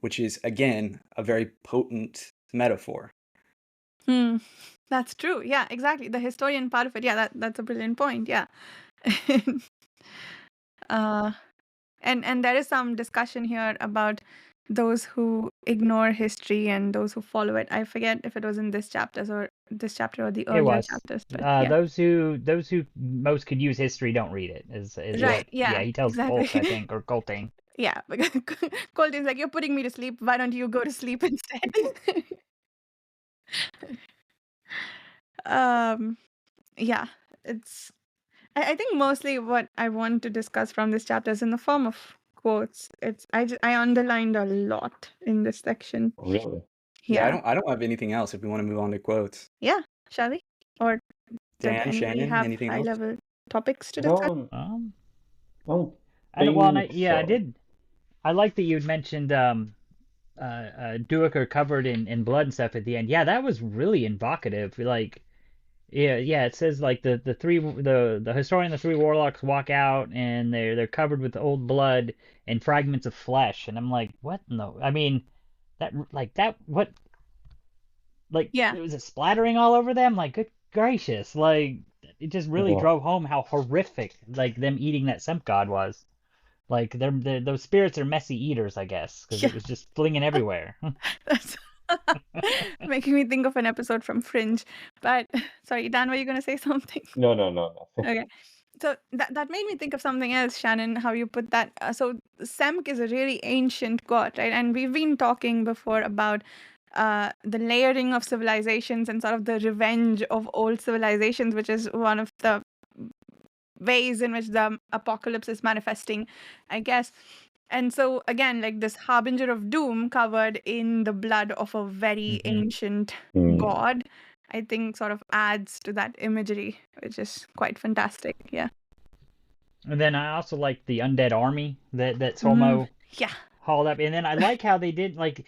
which is, again, a very potent metaphor. That's true. Yeah, exactly. The historian part of it. Yeah, that's a brilliant point. Yeah. And there is some discussion here about those who ignore history and those who follow it. I forget if it was in this chapter or the earlier chapters. But those who most could use history don't read it. Is right? what, he tells Colt, I think, or Colting. Yeah, because Colton's like, you're putting me to sleep. Why don't you go to sleep instead? Yeah, it's. I think mostly what I want to discuss from this chapter is in the form of quotes. I underlined a lot in this section. Really? Yeah. I don't have anything else if we want to move on to quotes. Yeah, shall we? Or did Dan, anybody Shannon, have anything high else? level topics to I discuss? don't I think so. did. I like that you had mentioned Duiker covered in blood and stuff at the end. Yeah, that was really evocative. Like, yeah. It says like the historian, the three warlocks walk out and they're covered with old blood and fragments of flesh, and I'm like, what? No, I mean, what? Like, Yeah. it was a splattering all over them. Like, good gracious! Like, it just really Yeah. drove home how horrific like them eating that Semp god was. Like, those spirits are messy eaters, I guess, because Yeah. it was just flinging everywhere. That's making me think of an episode from Fringe. But sorry, Dan, were you going to say something? No, nothing. Okay. So that made me think of something else, Shannon, how you put that. So Semk is a really ancient god, right? And we've been talking before about the layering of civilizations and sort of the revenge of old civilizations, which is one of the ways in which the apocalypse is manifesting, I guess. And so again, like this harbinger of doom covered in the blood of a very ancient god, I think sort of adds to that imagery, which is quite fantastic. Yeah. And then I also like the undead army that Solmo Yeah. hauled up. And then I like how they did, like,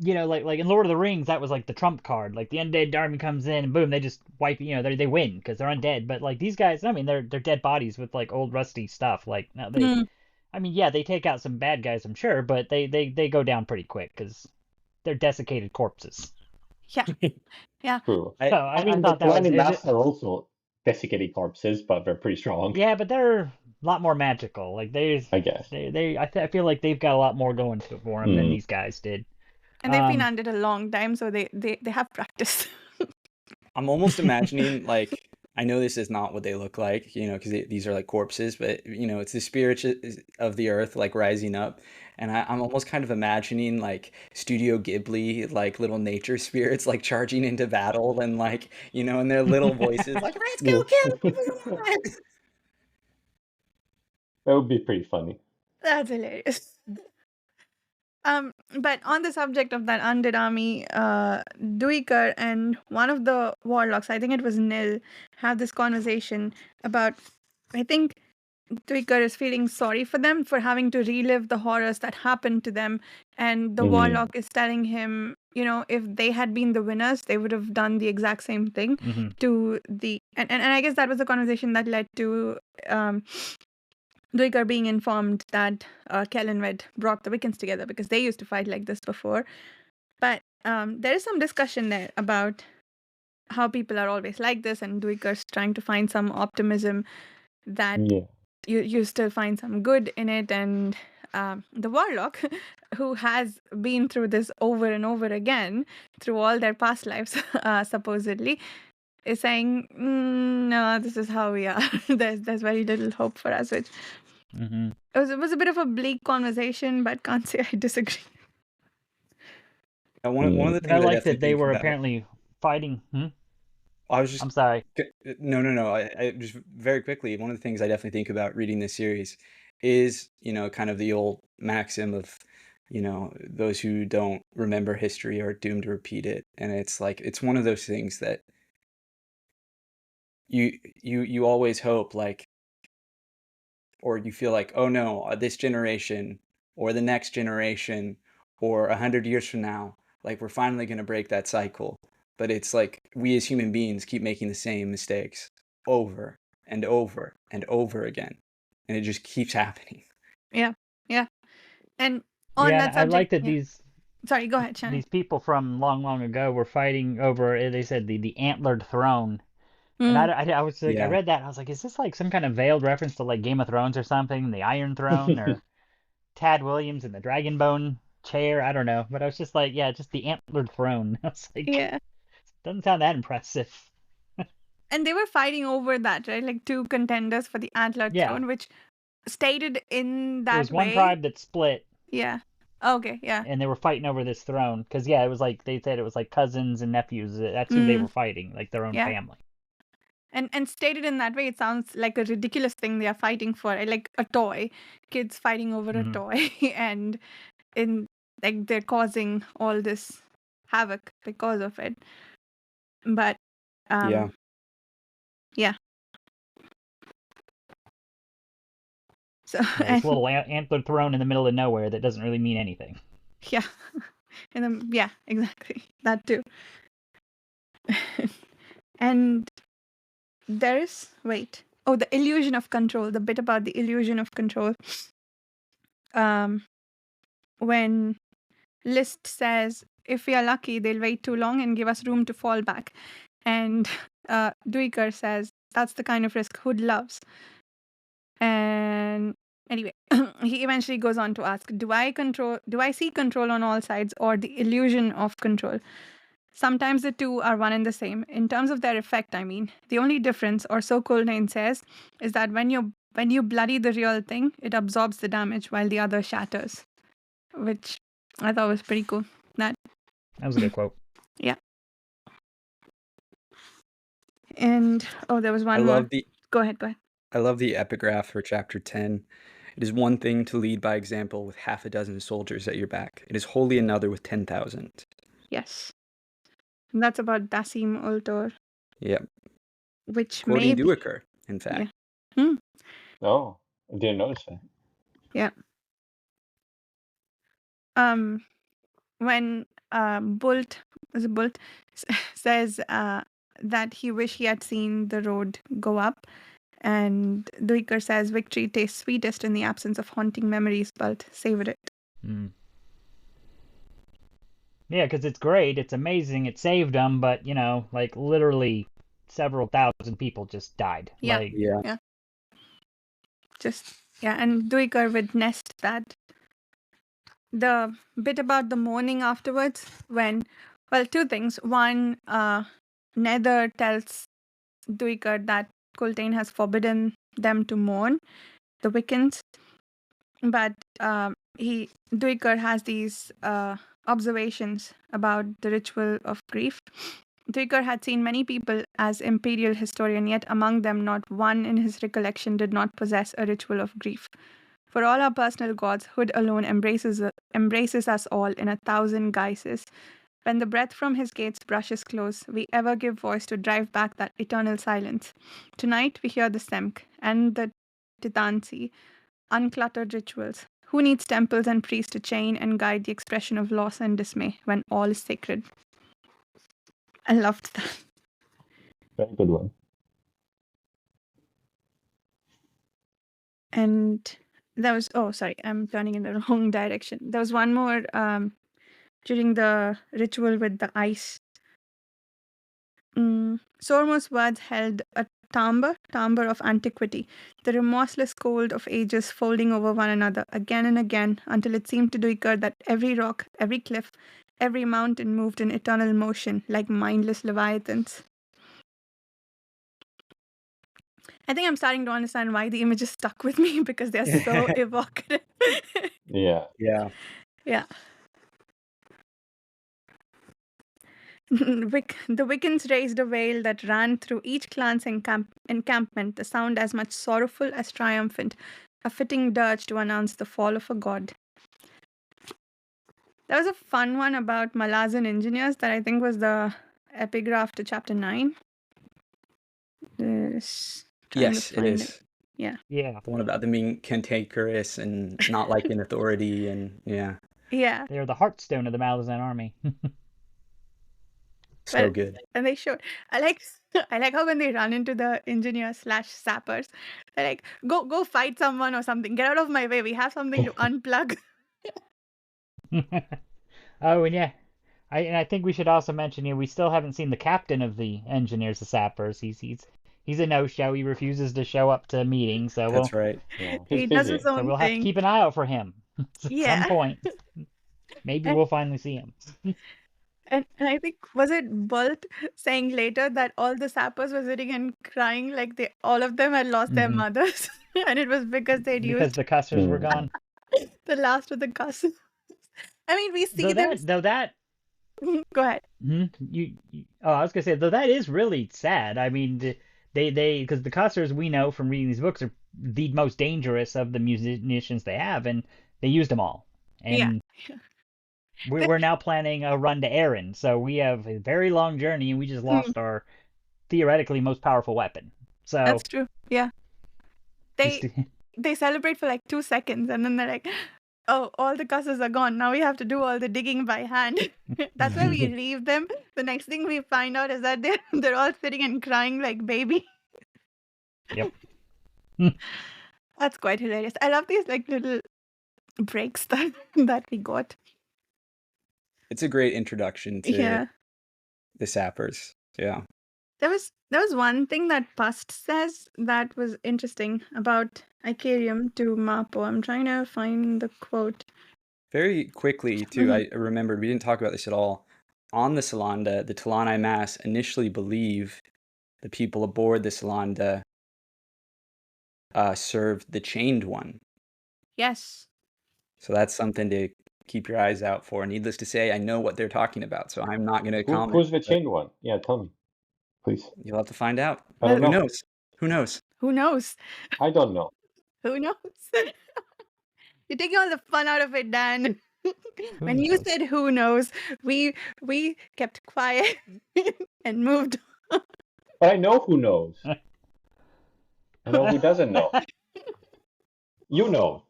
you know, like in Lord of the Rings, that was like the trump card. Like the undead army comes in and boom, they just wipe. You know, they win because they're undead. But like these guys, I mean, they're dead bodies with like old rusty stuff. Like now they, I mean, yeah, they take out some bad guys, I'm sure, but they go down pretty quick because they're desiccated corpses. Yeah. Yeah. True. So I mean, thought the that was Blinding Masks are also desiccated corpses, but they're pretty strong. Yeah, but they're a lot more magical. Like I guess. I feel like they've got a lot more going for them than these guys did. And they've been undead a long time, so they have practice. I'm almost imagining, like, I know this is not what they look like, you know, because these are like corpses, but, you know, it's the spirits of the earth, like, rising up. And I'm almost kind of imagining, like, Studio Ghibli, like, little nature spirits, like, charging into battle and, like, you know, in their little voices, like, let's go kill everyone! That would be pretty funny. That's hilarious. But on the subject of that undead army, Duiker and one of the warlocks, I think it was Nil, have this conversation about, I think Duiker is feeling sorry for them for having to relive the horrors that happened to them. And the warlock is telling him, you know, if they had been the winners, they would have done the exact same thing to the... And I guess that was the conversation that led to... Duiker being informed that Kellenred brought the Wiccans together because they used to fight like this before. But there is some discussion there about how people are always like this, and Duiker's trying to find some optimism that you still find some good in it. And the warlock, who has been through this over and over again through all their past lives, supposedly, is saying, no, this is how we are. There's very little hope for us, which it was a bit of a bleak conversation, but can't say I disagree. One of the things I like that they were apparently fighting. I'm sorry. No. I just very quickly, one of the things I definitely think about reading this series is, you know, kind of the old maxim of, you know, those who don't remember history are doomed to repeat it. And it's like, it's one of those things that you always hope, like, or you feel like, oh no, this generation or the next generation or 100 years from now, like, we're finally going to break that cycle. But it's like we as human beings keep making the same mistakes over and over and over again. And it just keeps happening. Yeah. And on that subject... I like that these... Sorry, go ahead, Shannon. These people from long, long ago were fighting over, they said, the antlered throne. And I was like, I read that and I was like, is this like some kind of veiled reference to like Game of Thrones or something? The Iron Throne or Tad Williams and the Dragonbone chair? I don't know. But I was just like, yeah, just the antlered throne. I was like, doesn't sound that impressive. And they were fighting over that, right? Like two contenders for the antlered throne, which stated in There that was one way. tribe that split, Yeah. Okay. Yeah. and they were fighting over this throne. Because, yeah, it was like, they said it was like cousins and nephews. That's who they were fighting, like their own Yeah. family. And stated in that way, it sounds like a ridiculous thing they are fighting for, like a toy. Kids fighting over a toy, and they're causing all this havoc because of it. But Yeah. So Yeah, this little antler throne in the middle of nowhere that doesn't really mean anything. yeah, and then yeah, exactly that too. And there's the illusion of control. The bit about the illusion of control. When List says, if we are lucky, they'll wait too long and give us room to fall back. And Duiker says, that's the kind of risk Hood loves. And anyway, he eventually goes on to ask, do I see control on all sides or the illusion of control? Sometimes the two are one and the same. In terms of their effect, I mean. The only difference, or so Coltrane says, is that when you bloody the real thing, it absorbs the damage while the other shatters. Which I thought was pretty cool. That was a good quote. Yeah. And there was one more. Go ahead. I love the epigraph for chapter 10. It is one thing to lead by example with half a dozen soldiers at your back. It is wholly another with 10,000. Yes. And that's about Dasim Ultor. Yep. Which Quoting may Duiker, in fact. Yeah. Oh, I didn't notice that. Yeah. When Bolt says that he wished he had seen the road go up, and Duiker says victory tastes sweetest in the absence of haunting memories, but savor it. Yeah, because it's great, it's amazing, it saved them, but like literally several thousand people just died. Yeah. Yeah. And Duiker witnessed that. The bit about the mourning afterwards, two things. One, Nether tells Duiker that Coltrane has forbidden them to mourn, the Wiccans. But Duiker has these observations about the ritual of grief. Duiker had seen many people as imperial historian, yet among them not one in his recollection did not possess a ritual of grief. For all our personal gods, Hood alone embraces us all in 1,000 guises. When the breath from his gates brushes close, we ever give voice to drive back that eternal silence. Tonight we hear the Semk and the Titansi, uncluttered rituals. Who needs temples and priests to chain and guide the expression of loss and dismay when all is sacred? I loved that. Very good one. And there was, I'm turning in the wrong direction. There was one more during the ritual with the ice. Sormo's words held a timbre of antiquity, the remorseless cold of ages folding over one another again and again until it seemed to Duiker that every rock, every cliff, every mountain moved in eternal motion like mindless leviathans. I think I'm starting to understand why the images stuck with me, because they're so evocative. Yeah. The Wiccans raised a wail that ran through each clan's encampment, the sound as much sorrowful as triumphant, a fitting dirge to announce the fall of a god. There was a fun one about Malazan engineers that I think was the epigraph to chapter 9. Yes, it is. Yeah. The one about them being cantankerous and not liking authority, and Yeah. They're the heartstone of the Malazan army. So good. And they showed. I like how when they run into the engineers/sappers, they're like, go fight someone or something. Get out of my way. We have something to unplug. Oh, and yeah. I think we should also mention we still haven't seen the captain of the engineers, the sappers. He's a no-show. He refuses to show up to meetings. So that's right. Yeah, he does his own so we'll thing. have to keep an eye out for him at some point. Maybe we'll finally see him. And I think, was it Bolt saying later that all the sappers were sitting and crying like all of them had lost their mothers? And it was because they'd because used the cussers were gone. the last of the cusses. I mean, we see Though them. that Go ahead. I was gonna say, though that is really sad. I mean, they because the cussers, we know from reading these books, are the most dangerous of the musicians they have, and they used them all. Yeah. And we're now planning a run to Erin, so we have a very long journey, and we just lost our theoretically most powerful weapon. So That's true. Yeah. just- They celebrate for like 2 seconds, and then they're like, "Oh, all the cusses are gone. Now we have to do all the digging by hand." That's why we leave them. The next thing we find out is that they're all sitting and crying like baby. Yep. That's quite hilarious. I love these like little breaks that we got. It's a great introduction to Yeah. the sappers. Yeah. There was one thing that Pust says that was interesting about Icarium to Mapo. I'm trying to find the quote. Very quickly, too, I remembered we didn't talk about this at all. On the Salanda, the Talani Mass initially believe the people aboard the Salanda served the chained one. Yes. So that's something to keep your eyes out for. Needless to say, I know what they're talking about, so I'm not going to comment. Who's the chained one? Yeah, tell me, please. You'll have to find out. I don't Who know. knows? Who knows? Who knows? I don't know. Who knows? You're taking all the fun out of it, Dan. When you knows? said who knows, we kept quiet and moved on. But I know who knows. I know who doesn't know. You know.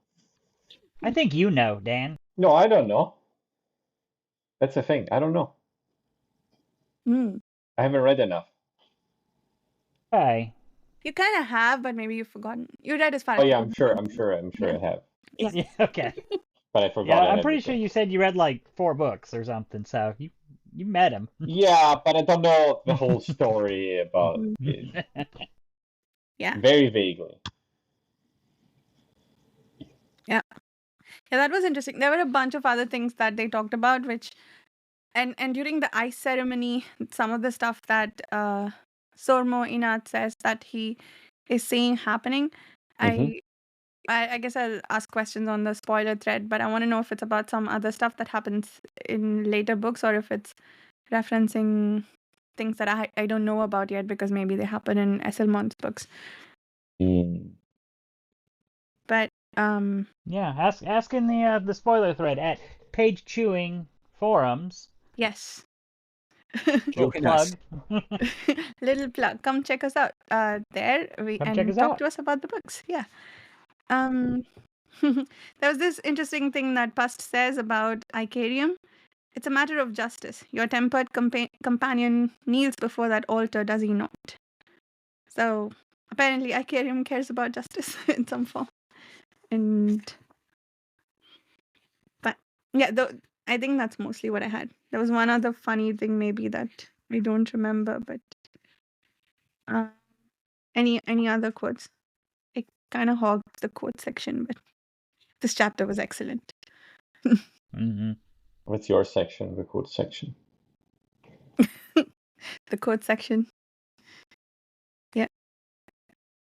I think you know, Dan. No, I don't know. That's the thing. I don't know. I haven't read enough. Hey. You kind of have, but maybe you've forgotten. You read as far Oh as yeah, you I'm sure Yeah. I have. Yeah, okay. But I forgot. Yeah, I'm pretty everything. sure you said you read like 4 books or something, so you met him. Yeah, but I don't know the whole story about it. Yeah. Very vaguely. Yeah, that was interesting. There were a bunch of other things that they talked about, which, and during the ice ceremony, some of the stuff that Sormo Inat says that he is seeing happening. I guess I'll ask questions on the spoiler thread, but I want to know if it's about some other stuff that happens in later books, or if it's referencing things that I don't know about yet, because maybe they happen in Esselmont's books. But Yeah, ask in the spoiler thread at pagechewing forums. yes. Little Joking plug. us. Little plug. Come check us out there. Come check us talk out. to us about the books. Yeah. There was this interesting thing that Pust says about Icarium. It's a matter of justice. Your tempered companion kneels before that altar, does he not? So apparently Icarium cares about justice in some form. But yeah, I think that's mostly what I had. There was one other funny thing maybe that I don't remember, but any other quotes? I kind of hogged the quote section, but this chapter was excellent. What's your section, the quote section? The quote section. Yeah.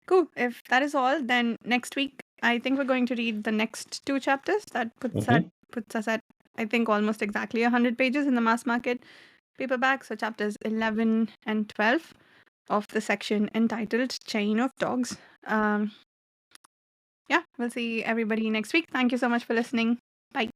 Cool. If that is all, then next week I think we're going to read the next 2 chapters. That puts us at, I think, almost exactly 100 pages in the mass market paperback. So chapters 11 and 12 of the section entitled Chain of Dogs. Yeah, we'll see everybody next week. Thank you so much for listening. Bye.